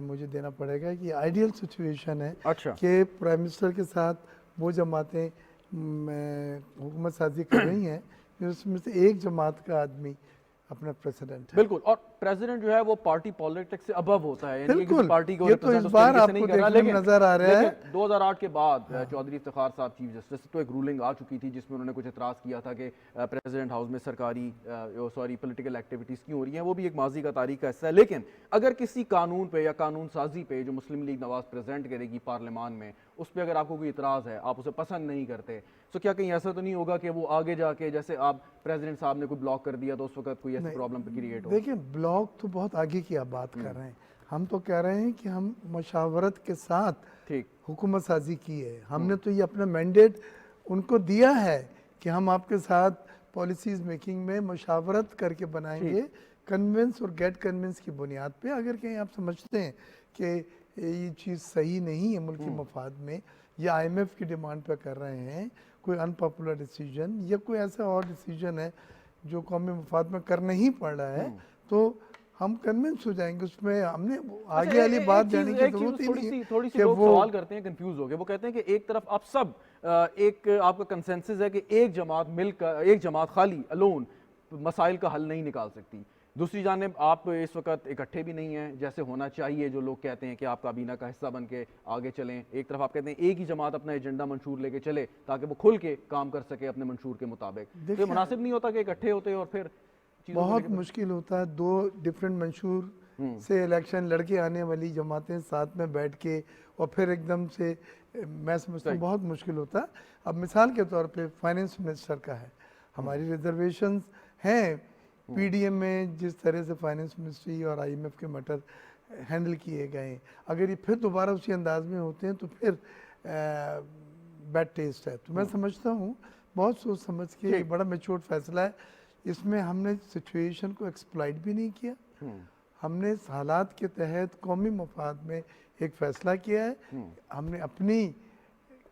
मुझे देना पड़ेगा कि आइडियल सिचुएशन है अच्छा। कि प्राइम मिनिस्टर के साथ वो जमातें हुकूमत साजी कर रही हैं उसमें से एक जमात का आदमी अपना प्रेसिडेंट है। बिल्कुल, और प्रेसिडेंट जो है वो पार्टी पॉलिटिक्स से अबव होता है, यानी कि बिल्कुल, किसी पार्टी को ये तो represent इस उस बार तरीके से नहीं आपको कर रहा, देखने में नजर आ रहा है। 2008 के बाद चौधरी इफ्तिखार साहब चीफ जस्टिस, तो एक रूलिंग आ चुकी थी जिसमें उन्होंने कुछ एतराज़ किया था कि प्रेसिडेंट हाउस में सरकारी पॉलिटिकल एक्टिविटीज़ क्यों हो रही हैं, वो भी एक माजी का तारीख का हिस्सा है। लेकिन अगर किसी कानून पे या कानून साजी पे जो मुस्लिम लीग नवाज प्रेजेंट करेगी पार्लियामान में, उस पर अगर आपको कोई इतराज़ है, आप उसे पसंद नहीं करते, तो क्या कहीं ऐसा तो नहीं होगा कि वो आगे जाके जैसे आप प्रेसिडेंट साहब ने कोई ब्लॉक कर दिया तो उस वक्त कोई ऐसी प्रॉब्लम क्रिएट हो? देखिए ब्लॉक तो बहुत आगे की आप बात कर रहे हैं, हम तो कह रहे हैं कि हम मशावरत के साथ ठीक, हुकूमत साजी की है। हमने तो ये अपना मैंडेट उनको दिया है कि हम आपके साथ पॉलिसीज मेकिंग में मशावरत करके बनाएंगे, कन्विंस और गेट कन्विंस की बुनियाद पे। अगर कहीं आप समझते हैं कि ये चीज़ सही नहीं है मुल्की मफाद में, या IMF की डिमांड पे कर रहे हैं कोई अनपॉपुलर डिसीजन या कोई ऐसा और डिसीजन है जो कौमी मफाद में करना ही पड़ रहा है, तो हम कन्विंस हो जाएंगे उसमें। हमने आगे वाली बात जाने की जरूरत ही नहीं है थोड़ी सी कि लोग वो सवाल करते हैं, कंफ्यूज हो गए। वो कहते हैं कि एक तरफ आप सब एक आपका कंसेंसस है कि एक जमात मिलकर, एक जमात खाली अलोन मसाइल का हल नहीं निकाल सकती, दूसरी जानिब आप इस वक्त इकट्ठे भी नहीं हैं जैसे होना चाहिए, जो लोग कहते हैं कि आप काबीना का हिस्सा बन के आगे चलें। एक तरफ आप कहते हैं एक ही जमात अपना एजेंडा मंशूर लेके चले ताकि वो खुल के काम कर सके अपने मंशूर के मुताबिक। तो ये मुनासिब नहीं होता कि इकट्ठे होते और फिर बहुत मुश्किल होता है दो डिफरेंट मंशूर से इलेक्शन लड़के आने वाली जमातें साथ में बैठ के और फिर एकदम से, मैं समझता हूँ बहुत मुश्किल होता है। अब मिसाल के तौर पे फाइनेंस मिनिस्टर का है, हमारी रिजर्वेशंस हैं PDM में, जिस तरह से फाइनेंस मिनिस्ट्री और IMF के मैटर हैंडल किए गए, अगर ये फिर दोबारा उसी अंदाज में होते हैं तो फिर बैड टेस्ट है। तो मैं समझता हूँ बहुत सोच समझ के ये बड़ा मैच्योर फैसला है। इसमें हमने सिचुएशन को एक्सप्लॉइट भी नहीं किया, हमने इस हालात के तहत कौमी मफाद में एक फ़ैसला किया है। हमने अपनी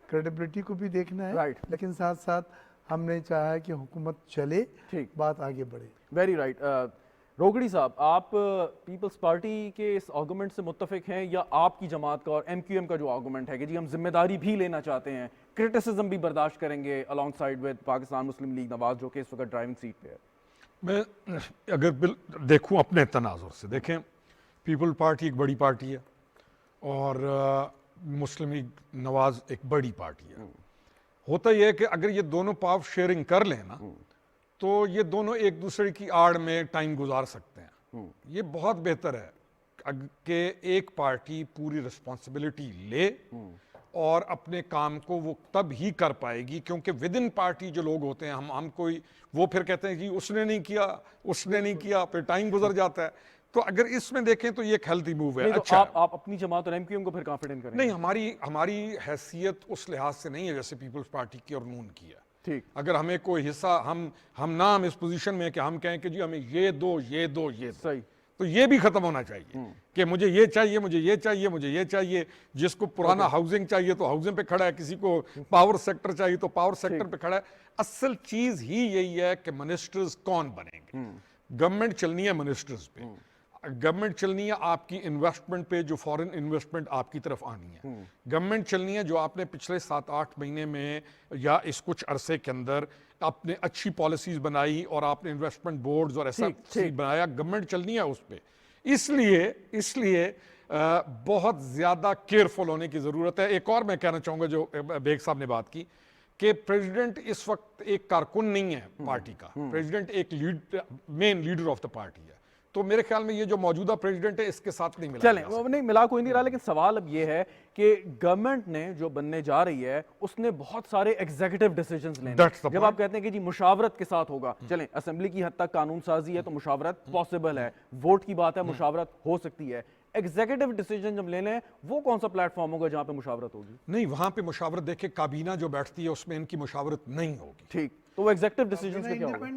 क्रेडिबिलिटी को भी देखना है, लेकिन साथ साथ हमने चाहा कि हुकूमत चले, बात आगे बढ़े। Very right. रोगड़ी साहब, आप पीपल्स पार्टी के इस आर्गूमेंट से मुत्तफिक हैं या आपकी जमात का और MQM का जो आर्गूमेंट है कि जी हम जिम्मेदारी भी लेना चाहते हैं, क्रिटिसिज्म भी बर्दाश्त करेंगे along side with Pakistan Muslim league Nawaz जो कि इस वक्त ड्राइविंग सीट पे है? मैं अगर देखूं अपने तनाजुर से, देखें पीपल पार्टी एक बड़ी पार्टी है और मुस्लिम लीग नवाज एक बड़ी पार्टी है। होता यह है कि अगर ये दोनों पावर शेयरिंग कर लें ना, तो ये दोनों एक दूसरे की आड़ में टाइम गुजार सकते हैं। ये बहुत बेहतर है कि एक पार्टी पूरी रिस्पॉन्सिबिलिटी ले और अपने काम को वो तब ही कर पाएगी, क्योंकि विद इन पार्टी जो लोग होते हैं, हम कोई वो फिर कहते हैं कि उसने नहीं किया, फिर टाइम गुजर जाता है। तो अगर इसमें देखें तो ये एक हेल्दी मूव है। अच्छा, आप अपनी जमात और MQM को फिर कॉन्फिडेंट करें? नहीं, हमारी हैसियत उस लिहाज से नहीं है जैसे पीपल्स पार्टी की और नून की है। ठीक, अगर हमें कोई हिस्सा हम इस पोजीशन में है कि हम कहें कि जी हमें ये दो सही, तो ये भी खत्म होना चाहिए कि मुझे ये चाहिए, मुझे ये चाहिए। जिसको पुराना हाउसिंग चाहिए तो हाउसिंग पे खड़ा है, किसी को पावर सेक्टर चाहिए तो पावर सेक्टर पे खड़ा है। असल चीज ही यही है कि मिनिस्टर्स कौन बनेंगे। गवर्नमेंट चलनी है मिनिस्टर्स पे, गवर्नमेंट चलनी है आपकी इन्वेस्टमेंट पे, जो फॉरेन इन्वेस्टमेंट आपकी तरफ आनी है। गवर्नमेंट चलनी है जो आपने पिछले 7-8 महीने में या इस कुछ अरसे के अंदर आपने अच्छी पॉलिसीज बनाई और आपने इन्वेस्टमेंट बोर्ड्स और ऐसा बनाया, गवर्नमेंट चलनी है उस पर। इसलिए बहुत ज़्यादा केयरफुल होने की ज़रूरत है। एक और मैं कहना चाहूँगा जो बेग साहब ने बात की कि प्रेसिडेंट इस वक्त एक कारकुन नहीं है पार्टी का, प्रेसिडेंट एक main leader of the party है। तो मेरे ख्याल में ये जो मौजूदा प्रेसिडेंट है इसके साथ नहीं मिला, चलें वो नहीं मिला, कोई नहीं रहा। लेकिन सवाल अब ये है कि गवर्नमेंट ने जो बनने जा रही है उसने बहुत सारे एग्जीक्यूटिव डिसीजंस लेने। जब आप कहते हैं कि जी मुशावरत के साथ होगा, चलें असेंबली की हद तक कानून साजी है तो मुशावरत पॉसिबल है, वोट की बात है मुशावरत हो सकती है, एग्जीक्यूटिव डिसीजन जब लेने हैं वो कौन सा प्लेटफॉर्म होगा जहां पे मुशावरत होगी? नहीं, वहां पे मुशावरत देखे, काबीना जो बैठती है उसमें इनकी मुशावरत नहीं होगी। ठीक, तो वो एग्जीक्यूटिव डिसीजन का क्या होगा?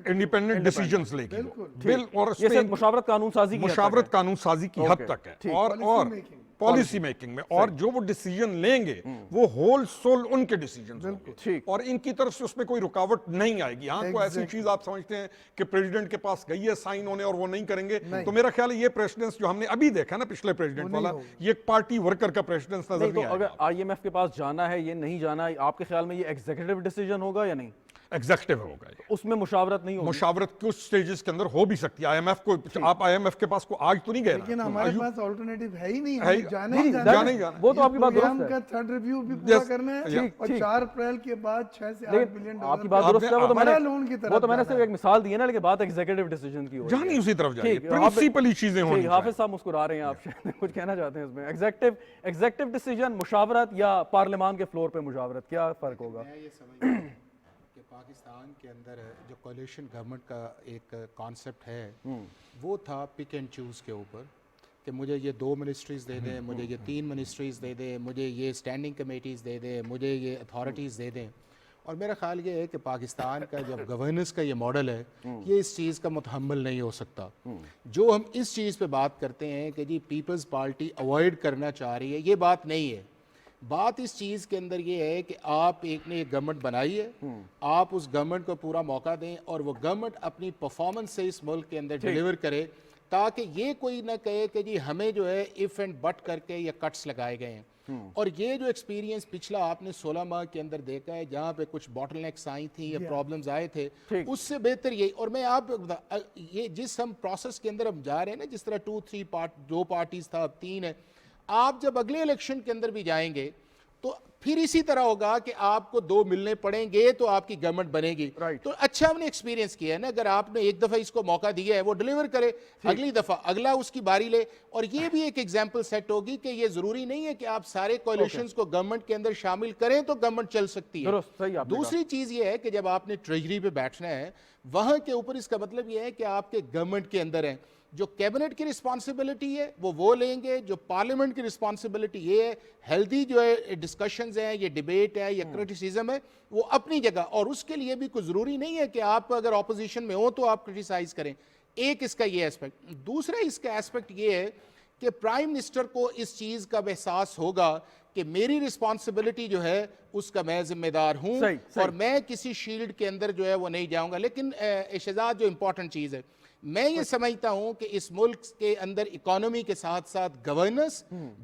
इंडिपेंडेंट डिसीजंस लेगी वो। बिल और ये उसमें सिर्फ मुशावरत कानून साजी की हद तक मुशावरत है। कानून साजी की हद Okay, तक है, ठीक। और पॉलिसी मेकिंग में, और जो वो डिसीजन लेंगे वो होल सोल उनके डिसीजन होंगे, ठीक। और इनकी तरफ से उसमें कोई रुकावट नहीं आएगी। हाँ, कोई ऐसी चीज आप समझते हैं कि प्रेसिडेंट के पास गई है साइन होने और वो नहीं करेंगे, तो मेरा ख्याल है ये प्रेसिडेंस जो हमने अभी देखा ना पिछले प्रेसिडेंट वाला, ये एक पार्टी वर्कर का प्रेसिडेंस नजर नहीं, तो नहीं अगर आएगा। IMF के पास जाना है, ये नहीं जाना है, आपके ख्याल में ये एग्जीक्यूटिव डिसीजन होगा या नहीं? एग्जेक्टिव होगा ये। उसमें मुशावरत नहीं होगी? मुशावरत कुछ स्टेजेस के अंदर हो भी सकती है। IMF को, आप IMF के पास को आज तो नहीं गए ना। लेकिन हमारे पास ऑल्टरनेटिव है ही नहीं, है ही- हमें जाना नहीं, ही जाना जाना ही है। जाना। वो तो आपकी बात प्रोग्राम दुरुस्त का है। थर्ड रिव्यू भी पूरा Yes, करना है, ठीक, और ठीक। 4 अप्रैल के बाद 6 से 8 लेकिन बिलियन आपकी डॉलर बात आपने- दुरुस्त है, वो तो बड़ा मैंने लोन की तरफ वो तो मैंने जाना सिर्फ एक मिसाल दी है ना, लेकिन बात एग्जीक्यूटिव डिसीजन की हो रही है। जानी उसी तरफ जाइए, ठीक, हाफिज- प्रिंसिपली चीजें होनी ठीक, हाफिज साहब मुस्कुरा रहे हैं, आप शायद कुछ कहना चाहते हैं इसमें। एग्जीक्यूटिव डिसीजन, मुशावरत या पार्लियामान के फ्लोर पे मुशावरत, क्या फर्क होगा? मैं ये समझता हूँ कि पाकिस्तान के अंदर जो कोलिशन गवर्नमेंट का एक कॉन्सेप्ट है वो था पिक एंड चूज़ के ऊपर, कि मुझे ये 2 मिनिस्ट्रीज़ दे दें, मुझे ये 3 मिनिस्ट्रीज़ दे दें, मुझे ये स्टैंडिंग कमेटीज़ दे दें, मुझे ये अथॉरिटीज़ दे दें। और मेरा ख्याल ये है कि पाकिस्तान का जब गवर्नेंस का ये मॉडल है, ये इस चीज़ का मुतहम्मिल नहीं हो सकता। जो हम इस चीज़ पे बात करते हैं कि जी पीपल्स पार्टी अवॉइड करना चाह रही है, ये बात नहीं है। बात इस चीज़ के अंदर ये है कि आप एक ने एक गवर्नमेंट बनाई है, आप उस गवर्नमेंट को पूरा मौका दें और वो गवर्नमेंट अपनी परफॉर्मेंस से इस मुल्क के अंदर डिलीवर करे, ताकि ये कोई ना कहे कि जी हमें जो है इफ एंड बट करके या कट्स लगाए गए हैं। और ये जो एक्सपीरियंस पिछला आपने 16 माह के अंदर देखा है, जहाँ पे कुछ बॉटलनेक्स आई थी या प्रॉब्लम्स आए थे, उससे बेहतर यही। और मैं आप ये जिस हम प्रोसेस के अंदर हम जा रहे हैं ना, जिस तरह 2 पार्टीज था, अब 3 है, आप जब अगले इलेक्शन के अंदर भी जाएंगे तो फिर इसी तरह होगा कि आपको 2 मिलने पड़ेंगे तो आपकी गवर्नमेंट बनेगी। तो अच्छा हमने एक्सपीरियंस किया है ना, अगर आपने एक दफा इसको मौका दिया है, वो डिलीवर करे, अगली दफा अगला उसकी बारी ले। और ये भी एक एग्जांपल सेट होगी कि ये जरूरी नहीं है कि आप सारे कोalitions को गवर्नमेंट के अंदर शामिल करें तो गवर्नमेंट चल सकती है। दूसरी चीज ये है कि जब आपने ट्रेजरी पे बैठना है, वहां के ऊपर इसका मतलब ये है कि आपके गवर्नमेंट के अंदर है, जो कैबिनेट की रिस्पॉन्सिबिलिटी है वो लेंगे, जो पार्लियामेंट की रिस्पॉन्सिबिलिटी ये है, हेल्दी जो है डिस्कशंस हैं, ये डिबेट है, ये क्रिटिसिज्म है, वो अपनी जगह। और उसके लिए भी कोई ज़रूरी नहीं है कि आप अगर ऑपोजिशन में हो तो आप क्रिटिसाइज करें। एक इसका ये एस्पेक्ट। दूसरा इसका एस्पेक्ट ये है कि प्राइम मिनिस्टर को इस चीज़ का एहसास होगा कि मेरी रिस्पॉन्सिबिलिटी जो है उसका मैं जिम्मेदार हूँ, और मैं किसी शील्ड के अंदर जो है वो नहीं जाऊँगा। लेकिन शहजाद, जो इंपॉर्टेंट चीज़ है, मैं ये समझता हूं कि इस मुल्क के अंदर इकोनॉमी के साथ साथ governance,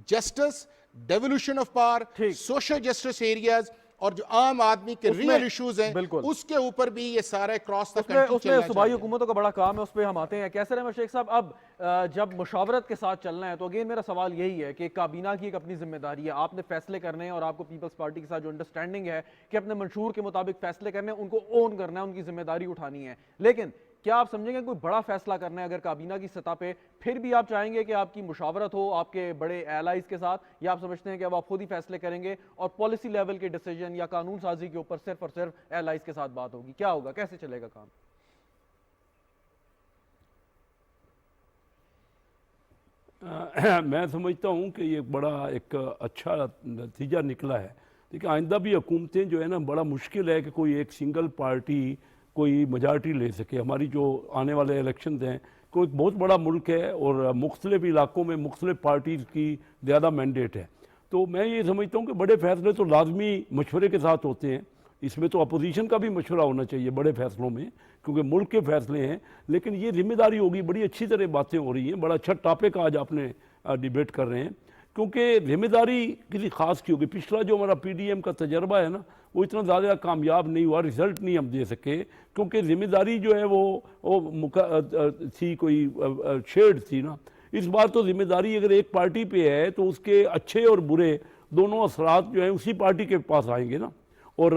justice, devolution of power, social justice areas और जो आम आदमी के रियल इश्यूज हैं, उसके ऊपर भी ये सारा क्रॉस द कंट्री चलना चाहिए। सूबाई हुकूमतों का बड़ा काम है, उस पर हम आते हैं। कैसर अहमद शेख साहब, अब जब मुशावरत के साथ चलना है तो अगेन मेरा सवाल यही है कि काबीना की एक अपनी जिम्मेदारी है, आपने फैसले करने हैं और आपको पीपल्स पार्टी के साथ जो अंडरस्टैंडिंग है कि अपने मंशूर के मुताबिक फैसले करने हैं, उनको ओन करना है, उनकी जिम्मेदारी उठानी है। लेकिन क्या आप समझेंगे कोई बड़ा फैसला करना है अगर काबीना की सतह पे, फिर भी आप चाहेंगे कि आपकी मुशावरत हो आपके बड़े एलाइज के साथ, या आप समझते हैं कि अब आप खुद ही फैसले करेंगे और पॉलिसी लेवल के डिसीजन या कानून साजी के ऊपर सिर्फ और सिर्फ एलाइज के साथ बात होगी? क्या होगा, कैसे चलेगा काम? मैं समझता हूँ कि ये बड़ा एक अच्छा नतीजा निकला है। देखिए, आइंदा भी हुकूमतें जो है ना, बड़ा मुश्किल है कि कोई एक सिंगल पार्टी कोई मेजॉरिटी ले सके। हमारी जो आने वाले इलेक्शन हैं, कोई बहुत बड़ा मुल्क है और मुख्तलिफ इलाकों में मुख्तलिफ पार्टीज़ की ज़्यादा मैंडेट है। तो मैं ये समझता हूँ कि बड़े फैसले तो लाजमी मशवरे के साथ होते हैं, इसमें तो अपोजिशन का भी मशवरा होना चाहिए बड़े फैसलों में, क्योंकि मुल्क के फैसले हैं। लेकिन ये जिम्मेदारी होगी, बड़ी अच्छी तरह बातें हो रही हैं, बड़ा अच्छा टॉपिक आज आपने डिबेट कर रहे हैं, क्योंकि जिम्मेदारी किसी खास की होगी। पिछला जो हमारा PDM का तजर्बा है ना, वो इतना ज़्यादा कामयाब नहीं हुआ, रिजल्ट नहीं हम दे सके, क्योंकि जिम्मेदारी जो है वो थी, कोई शेड थी ना। इस बार तो जिम्मेदारी अगर एक पार्टी पे है तो उसके अच्छे और बुरे दोनों असरात जो हैं उसी पार्टी के पास आएंगे ना। और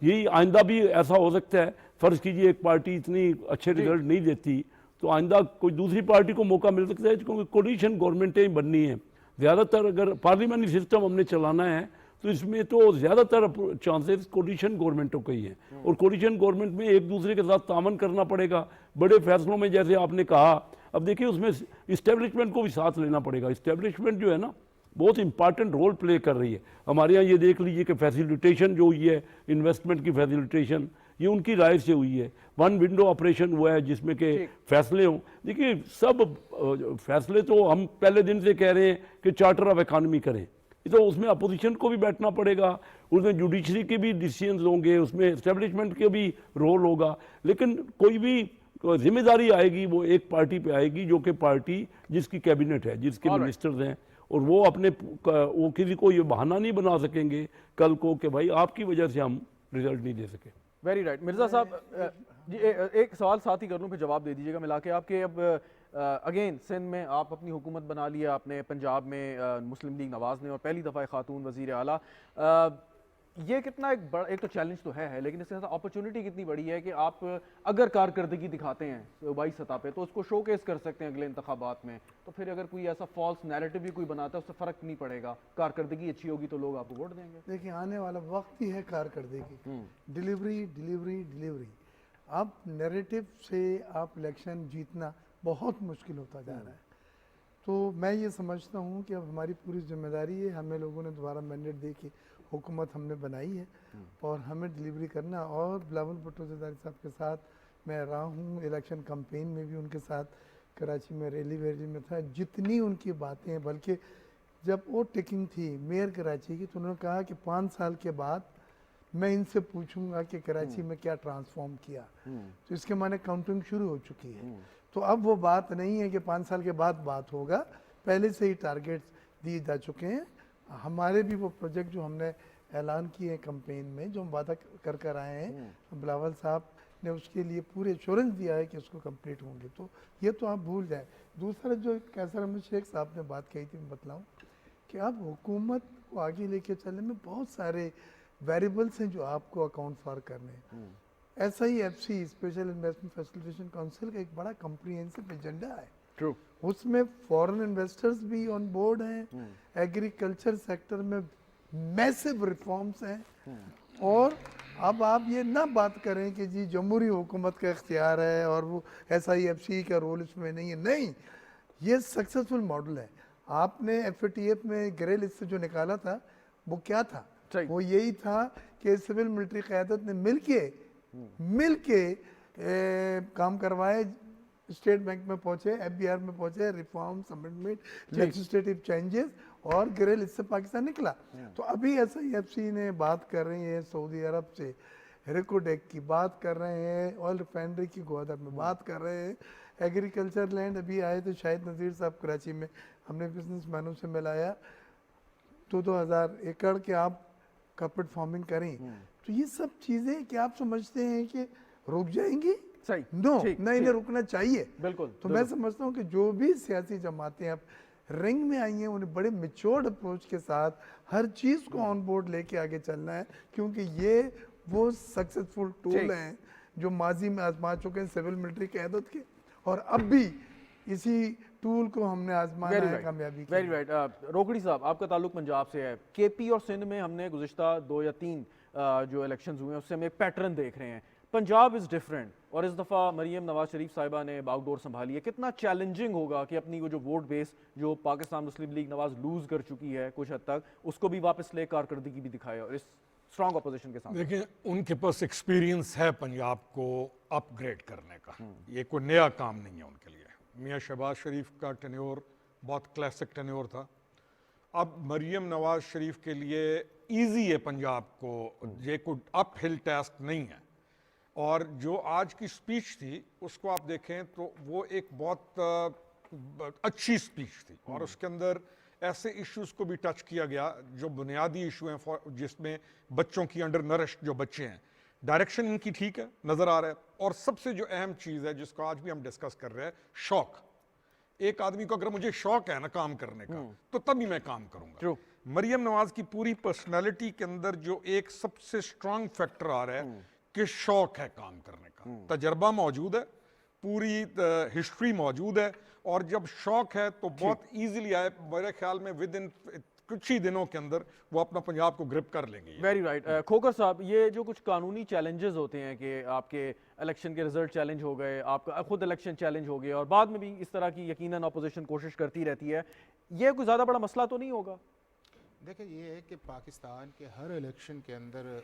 यही आइंदा भी ऐसा हो सकता है। फ़र्ज़ कीजिए एक पार्टी इतनी अच्छे रिजल्ट नहीं देती तो आइंदा कोई दूसरी पार्टी को मौका मिल सकता है, क्योंकि कोलिशन गवर्नमेंटें बननी है। ज़्यादातर अगर पार्लियामेंट्री सिस्टम हमने चलाना है तो इसमें तो ज़्यादातर चांसेस कोलिशन गवर्नमेंटों के ही हैं, और कोलिशन गवर्नमेंट में एक दूसरे के साथ तामन करना पड़ेगा। बड़े फैसलों में जैसे आपने कहा, अब देखिए उसमें इस्टेब्लिशमेंट को भी साथ लेना पड़ेगा। इस्टेब्लिशमेंट जो है ना बहुत इंपॉर्टेंट रोल प्ले कर रही है। हमारे यहाँ ये देख लीजिए कि फैसिलिटेशन जो हुई है, इन्वेस्टमेंट की फैसिलिटेशन, ये उनकी राय से हुई है। वन विंडो ऑपरेशन हुआ है जिसमें के फैसले हों। देखिए सब फैसले तो हम पहले दिन से कह रहे हैं कि चार्टर ऑफ इकॉनमी करें, तो उसमें अपोजिशन को भी बैठना पड़ेगा, उसमें जुडिशरी के भी डिसीजंस होंगे, उसमें एस्टेब्लिशमेंट के भी रोल होगा। लेकिन कोई भी जिम्मेदारी आएगी वो एक पार्टी पे आएगी, जो कि पार्टी जिसकी कैबिनेट है, जिसके मिनिस्टर्स हैं, और वो अपने वो किसी को ये बहाना नहीं बना सकेंगे कल को कि भाई आपकी वजह से हम रिजल्ट नहीं दे सके। Very right. मिर्ज़ा साहब जी एक सवाल साथ ही कर लूँ, फिर जवाब दे दीजिएगा मिला के आपके। अब अगेन सिंध में आप अपनी हुकूमत बना लिया आपने, पंजाब में मुस्लिम लीग नवाज़ ने, और पहली दफ़ा खातून वज़ीर आला। ये कितना एक बड़ा, एक तो चैलेंज तो है लेकिन इसके साथ अपॉर्चुनिटी कितनी बड़ी है कि आप अगर कारकर्दगी दिखाते हैं सूबाई सतह पे तो उसको शोकेस कर सकते हैं अगले इंतखाबात में। तो फिर अगर कोई ऐसा फॉल्स नैरेटिव भी कोई बनाता है उससे फ़र्क नहीं पड़ेगा, कारकर्दगी अच्छी होगी तो लोग आपको वोट देंगे। देखिए आने वाला वक्त ही है कारकर्दगी, डिलीवरी डिलीवरी डिलीवरी। अब नैरेटिव से आप इलेक्शन जीतना बहुत मुश्किल होता जा रहा है। तो मैं ये समझता हूँ कि अब हमारी पूरी जिम्मेदारी है, हमें लोगों ने दोबारा मैंडेट दे के हुकूमत हमने बनाई है और हमें डिलीवरी करना। और बिलावल भुट्टो ज़रदारी साहब के साथ मैं रहा हूँ, इलेक्शन कैंपेन में भी उनके साथ कराची में रैली वैली में था। जितनी उनकी बातें हैं, बल्कि जब वो टिकिंग थी मेयर कराची की तो उन्होंने कहा कि 5 साल के बाद मैं इनसे पूछूंगा कि कराची में क्या ट्रांसफॉर्म किया। तो इसके माने काउंटिंग शुरू हो चुकी है। तो अब वो बात नहीं है कि 5 साल के बाद बात होगा, पहले से ही टारगेट्स दिए जा चुके हैं। हमारे भी वो प्रोजेक्ट जो हमने ऐलान किए हैं कैंपेन में, जो हम वादा कर कर आए हैं, बिलावल साहब ने उसके लिए पूरे एश्योरेंस दिया है कि उसको कंप्लीट होंगे। तो ये तो आप भूल जाएं। दूसरा जो कैसर अहमद शेख साहब ने बात कही थी, मैं बतलाऊँ कि अब हुकूमत को आगे लेके चलने में बहुत सारे वेरिएबल्स हैं जो आपको अकाउंट फॉर करने हैं। SIFC special investment facilitation council का एक बड़ा कम्प्रीहेंसिव एजेंडा है। ट्रू। उसमें फॉरेन इन्वेस्टर्स भी ऑन बोर्ड हैं, एग्रीकल्चर सेक्टर में मैसिव रिफॉर्म्स हैं। और अब आप ये ना बात करें कि जी जमहूरी हुकूमत का इख्तियार है और वो SIFC का रोल इसमें नहीं है। नहीं, ये सक्सेसफुल मॉडल है। आपने FATF में ग्रे लिस्ट से जो निकाला था वो क्या था? वो यही था कि सिविल मिलिट्री क़यादत ने मिल के काम करवाए, स्टेट बैंक में पहुंचे, FBR में पहुंचे, रिफॉर्म्स, अमेंडमेंट, लेजिस्लेटिव चेंजेस, और ग्रे लिस्ट से पाकिस्तान निकला। तो अभी SIFC ने बात कर रही है सऊदी अरब से, रेकोडेक की बात कर रहे हैं, ऑयल रिफाइनरी की ग्वादर में बात कर रहे हैं, एग्रीकल्चर लैंड अभी आए थे शाहिद नज़ीर साहब कराची में, हमने बिजनेसमैनों से मिलाया, 2,000 एकड़ के आप कॉर्पोरेट फार्मिंग करें। तो ये सब चीज़ें क्या आप समझते हैं कि रुक जाएंगी? सही। नो, ना इन्हें रुकना चाहिए। बिल्कुल। तो मैं समझता हूँ कि जो भी सियासी जमातें अब रिंग में आई हैं उन्हें बड़े मैच्योर्ड अप्रोच के साथ हर चीज़ को ऑन बोर्ड लेके आगे चलना है, क्योंकि ये वो सक्सेसफुल टूल हैं जो माजी में आजमा चुके हैं सिविल मिलिट्री क़यादत के, और अब भी इसी टूल को हमने आजमाना है कामयाबी। Very right. रोकड़ी साहब, आपका ताल्लुक पंजाब से है। KP और सिंध में हमने गुज़िश्ता 2 या 3 जो इलेक्शंस हुए हैं उससे हम एक पैटर्न देख रहे हैं। पंजाब इज़ डिफरेंट, और इस दफ़ा मरीम नवाज शरीफ साहिबा ने बागडोर संभाली है। कितना चैलेंजिंग होगा कि अपनी वो जो वोट बेस जो पाकिस्तान मुस्लिम लीग नवाज लूज़ कर चुकी है कुछ हद तक, उसको भी वापस ले कारकर्दगी भी दिखाए और इस स्ट्रॉन्ग अपोजिशन के साथ। देखिए, उनके पास एक्सपीरियंस है पंजाब को अपग्रेड करने का, ये कोई नया काम नहीं है उनके लिए। मियाँ शहबाज शरीफ का टेन्योर बहुत क्लासिक टेन्योर था। अब मरीम नवाज शरीफ के लिए इजी है पंजाब को, ये कोई अप हिल टास्क नहीं है। और जो आज की स्पीच थी उसको आप देखें तो वो एक बहुत अच्छी स्पीच थी, और उसके अंदर ऐसे इश्यूज को भी टच किया गया जो बुनियादी इशू हैं, जिसमें बच्चों की अंडर नरिश्ड जो बच्चे हैं, डायरेक्शन इनकी ठीक है, नज़र आ रहा है। और सबसे जो अहम चीज़ है जिसको आज भी हम डिस्कस कर रहे हैं, शौक। एक आदमी को अगर मुझे शौक है ना काम करने का तो तभी मैं काम करूंगा। मरीम नवाज की पूरी पर्सनैलिटी के अंदर जो एक सबसे स्ट्रांग फैक्टर आ रहा है कि शौक है काम करने का, तजर्बा मौजूद है, पूरी हिस्ट्री मौजूद है, और जब शौक है तो बहुत इजीली आए। मेरे ख्याल में विद इन कुछ ही दिनों के अंदर वो अपना पंजाब को ग्रिप कर लेंगे। Very right. खोकर साहब, ये जो कुछ कानूनी चैलेंजेस होते हैं कि आपके इलेक्शन के रिजल्ट चैलेंज हो गए, आपका खुद इलेक्शन चैलेंज हो गया और बाद में भी इस तरह की यकीनन अपोजिशन कोशिश करती रहती है, ये कोई ज़्यादा बड़ा मसला तो नहीं होगा? देखिए, ये है कि पाकिस्तान के हर इलेक्शन के अंदर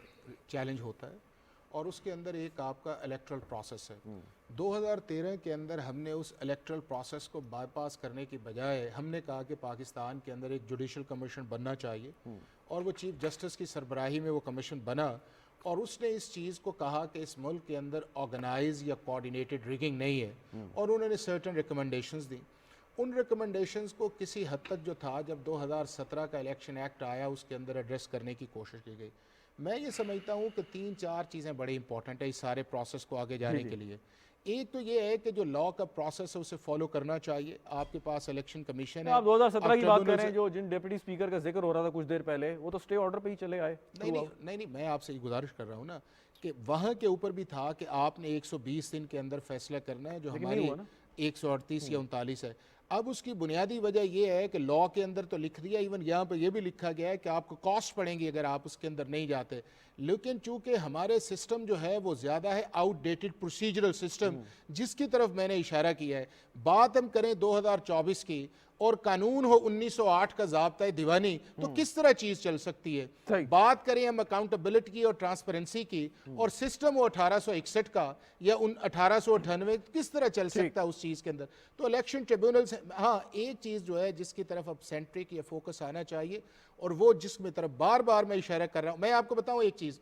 चैलेंज होता है और उसके अंदर एक आपका इलेक्ट्रल प्रोसेस है। 2013 के अंदर हमने उस इलेक्ट्रल प्रोसेस को बाईपास करने की बजाय हमने कहा कि पाकिस्तान के अंदर एक जुडिशल कमीशन बनना चाहिए और वो चीफ जस्टिस की सरबराही में वो कमीशन बना और उसने इस चीज़ को कहा कि इस मुल्क के अंदर ऑर्गेनाइज या कोऑर्डिनेटेड रिगिंग नहीं है और उन्होंने सर्टेन रिकमेंडेशंस दी। उन रिकमेंडेशंस को किसी हद तक जो था, जब 2017 का इलेक्शन एक्ट आया उसके अंदर एड्रेस करने की कोशिश की गई। मैं ये समझता हूँ कि 3-4 चीज़ें बड़ी इंपॉर्टेंट है इस सारे प्रोसेस को आगे जाने के लिए। एक तो ये है कि जो लॉ का प्रोसेस है उसे फॉलो करना चाहिए। आपके पास इलेक्शन कमीशन है। आप 2017 की बात कर ट्रिब्यूनल रहे हैं, जो जिन डिप्टी स्पीकर का जिक्र हो रहा था कुछ देर पहले, वो तो स्टे ऑर्डर पे ही चले आए। नहीं, मैं आपसे ये गुजारिश कर रहा हूँ ना कि वहाँ के ऊपर भी था कि आपने 120 दिन के अंदर फैसला करना है, जो हमारी 138 या 39 है। अब उसकी बुनियादी वजह यह है कि लॉ के अंदर तो लिख दिया, इवन यहाँ पर यह भी लिखा गया है कि आपको कॉस्ट पड़ेंगी अगर आप उसके अंदर नहीं जाते। लेकिन चूंकि हमारे सिस्टम जो है वो ज़्यादा है आउटडेटेड प्रोसीजरल सिस्टम, जिसकी तरफ मैंने इशारा किया है। बात हम करें 2024 की और कानून हो 1908 का ज़ाब्ता दीवानी, तो किस तरह चीज़ चल सकती है? बात करें हम अकाउंटेबिलिटी की और ट्रांसपेरेंसी की और सिस्टम हो 1861 का या 1898, किस तरह चल सकता है उस चीज़ के अंदर? तो इलेक्शन ट्रिब्यूनल से हाँ, एक चीज़ जो है जिसकी तरफ अब सेंट्रिक या फोकस आना चाहिए और वो जिसमें तरफ बार बार मैं इशारा कर रहा हूँ। मैं आपको बताऊँ एक चीज़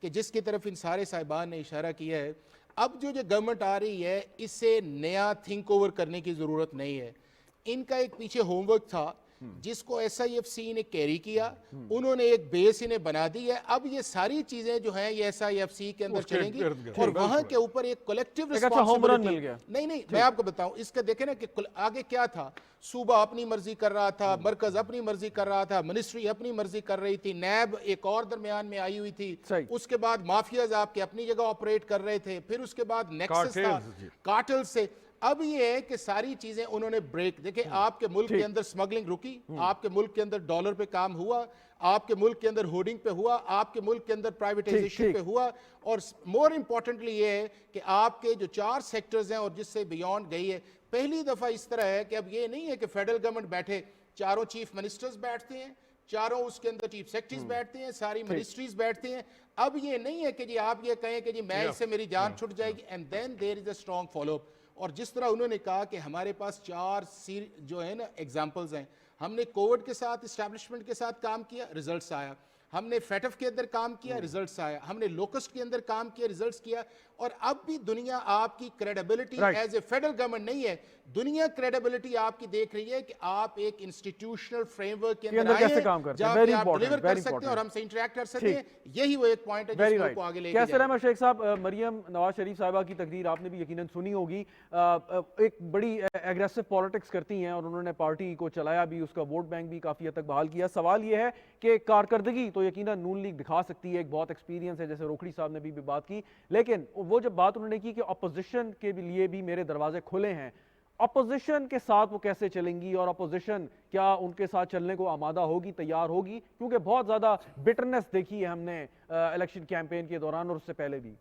कि जिसकी तरफ इन सारे साहिबान ने इशारा किया है, अब जो गवर्नमेंट आ रही है इससे नया थिंक ओवर करने की ज़रूरत नहीं है। इनका एक पीछे होमवर्क था जिसको SIFC ने कैरी किया, उन्होंने एक बेस इन्हें बना दी है। अब ये सारी चीजें जो हैं ये SIFC के अंदर चलेंगी और वहां के ऊपर एक कलेक्टिव रिस्पांसिबिलिटी। नहीं, मैं आपको बताऊं इसका देखें ना कि आगे क्या था। सूबा अपनी मर्जी कर रहा था, मरकज अपनी मर्जी कर रहा था, मिनिस्ट्री अपनी मर्जी कर रही थी, नैब एक और दरमियान में आई हुई थी, उसके बाद माफियाज आपके अपनी जगह ऑपरेट कर रहे थे, फिर उसके बाद नेक्सस था कार्टेल से। अब ये है कि सारी चीजें उन्होंने ब्रेक। देखिए, आपके मुल्क के अंदर स्मगलिंग रुकी, आपके मुल्क के अंदर डॉलर पे काम हुआ, आपके मुल्क के अंदर होर्डिंग पे हुआ, आपके मुल्क के अंदर प्राइवेटाइजेशन पे हुआ और मोर इंपॉर्टेंटली ये है कि आपके जो 4 सेक्टर्स हैं और जिससे बियॉन्ड गई है। पहली दफा इस तरह है कि अब ये नहीं है कि फेडरल गवर्नमेंट बैठे, चारों चीफ मिनिस्टर्स बैठते हैं, चारों उसके अंदर चीफ सेक्रेटरीज बैठते हैं, सारी मिनिस्ट्रीज बैठती हैं। अब ये नहीं है कि जी आप ये कहें कि जी मैं इससे मेरी जान छुट जाएगी and then there is a strong follow-up. और जिस तरह उन्होंने कहा कि हमारे पास 4 जो है ना एग्जाम्पल्स हैं, हमने कोविड के साथ इस्टेब्लिशमेंट के साथ काम किया, रिजल्ट्स आया। हमने फेटफ के अंदर काम किया, रिजल्ट्स आया। हमने लोकस्ट के अंदर काम किया, रिजल्ट्स किया। और अब भी दुनिया आपकी credibility as a federal government नहीं है, दुनिया क्रेडिबिलिटी आपकी देख रही है कि आप एक इंस्टीट्यूशनल फ्रेमवर्क के अंदर कैसे काम करते हैं, जहां आप डिलीवर कर सकते हैं और हमसे इंटरेक्ट कर सकते हैं। यही वो एक पॉइंट है जिसको आगे लेके कैसर अहमद शेख साहब, मरियम नवाज शरीफ साहिबा की तकरीर आपने भी यकीनन सुनी होगी। एक बड़ी एग्रेसिव पॉलिटिक्स करती हैं और उन्होंने पार्टी को चलाया भी, उसका वोट बैंक भी काफी हद तक बहाल किया। सवाल यह है कि कारकर्दगी तो यकीनन नून लीग दिखा सकती है, एक बहुत एक्सपीरियंस है, जैसे रोखड़ी साहब ने भी बात की, लेकिन वो जब बात उन्होंने की कि अपोजिशन के लिए भी मेरे दरवाजे खुले हैं, अपोजिशन के साथ वो कैसे चलेंगी और अपोजिशन क्या उनके साथ चलने को आमादा होगी, तैयार होगी? क्योंकि बहुत ज्यादा बिटरनेस देखी है हमने इलेक्शन कैंपेन के दौरान और उससे पहले भी।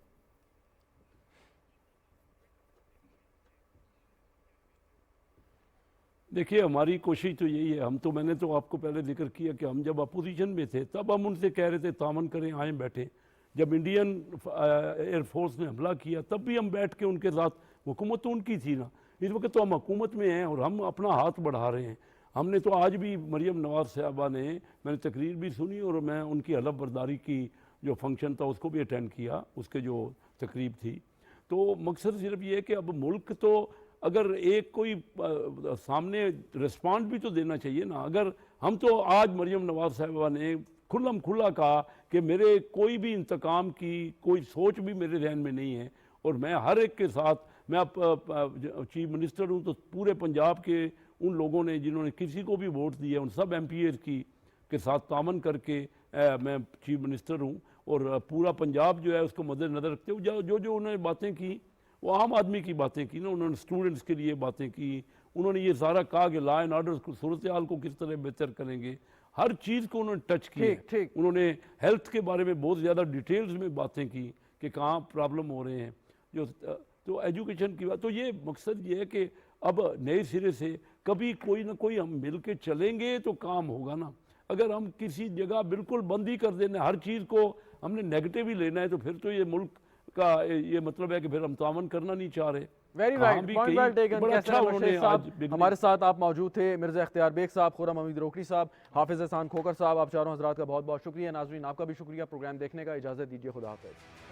देखिए, हमारी कोशिश तो यही है। मैंने तो आपको पहले जिक्र किया कि हम जब अपोजिशन में थे तब हम उनसे कह रहे थे तामन करें, आए बैठे। जब इंडियन एयरफोर्स ने हमला किया तब भी हम बैठ के उनके साथ, हुकूमत तो उनकी थी ना, इस वक्त तो हम हुकूमत में हैं और हम अपना हाथ बढ़ा रहे हैं। हमने तो आज भी मरियम नवाज साहबा ने, मैंने तकरीर भी सुनी और मैं उनकी हलफ बर्दारी की जो फंक्शन था उसको भी अटेंड किया, उसके जो तकरीब थी। तो मकसद सिर्फ ये है कि अब मुल्क तो अगर एक कोई सामने रिस्पॉन्ड भी तो देना चाहिए ना। अगर हम तो आज मरियम नवाज साहबा ने खुल्लम खुल्ला कहा कि मेरे कोई भी इंतकाम की कोई सोच भी मेरे जहन में नहीं है और मैं हर एक के साथ, मैं अब चीफ मिनिस्टर हूँ तो पूरे पंजाब के उन लोगों ने जिन्होंने किसी को भी वोट दिया उन सब MPs के साथ तामन करके मैं चीफ मिनिस्टर हूँ और पूरा पंजाब जो है उसको मद्देनजर रखते हुए जो उन्होंने बातें की वो आम आदमी की बातें की ना। उन्होंने स्टूडेंट्स के लिए बातें की, उन्होंने ये सारा कहा कि लॉ एंड ऑर्डर सूरत हाल को किस तरह बेहतर करेंगे। हर चीज़ को उन्होंने टच किया ठीक, ठीक। उन्होंने हेल्थ के बारे में बहुत ज़्यादा डिटेल्स में बातें की कि कहाँ प्रॉब्लम हो रहे हैं जो तो एजुकेशन की बात। तो ये मकसद ये है कि अब नए सिरे से कभी कोई ना कोई हम मिल के चलेंगे तो काम होगा ना। अगर हम किसी जगह बिल्कुल बंद ही कर देना, हर चीज़ को हमने नेगेटिव ही लेना है, तो फिर तो ये मुल्क का ये मतलब है कि फिर हम तामन करना नहीं चाह रहे। वेरी काम राइट, भी पॉइंट कई वेल टेकन। बड़ा कैसे अच्छा हैं उन्होंने मशरफ साहब, आज बिगड़ी। हमारे साथ आप मौजूद थे, मिर्ज़ा इख्तियार बेग साहब, खुर्रम हमीद रोकड़ी साहब, हाफिज़ एहसान खोकर साहब, आप चारों हजरात का बहुत बहुत शुक्रिया। नाज़रीन आपका भी शुक्रिया प्रोग्राम देखने का। इजाज़त दीजिए, खुदा हाफ़िज़।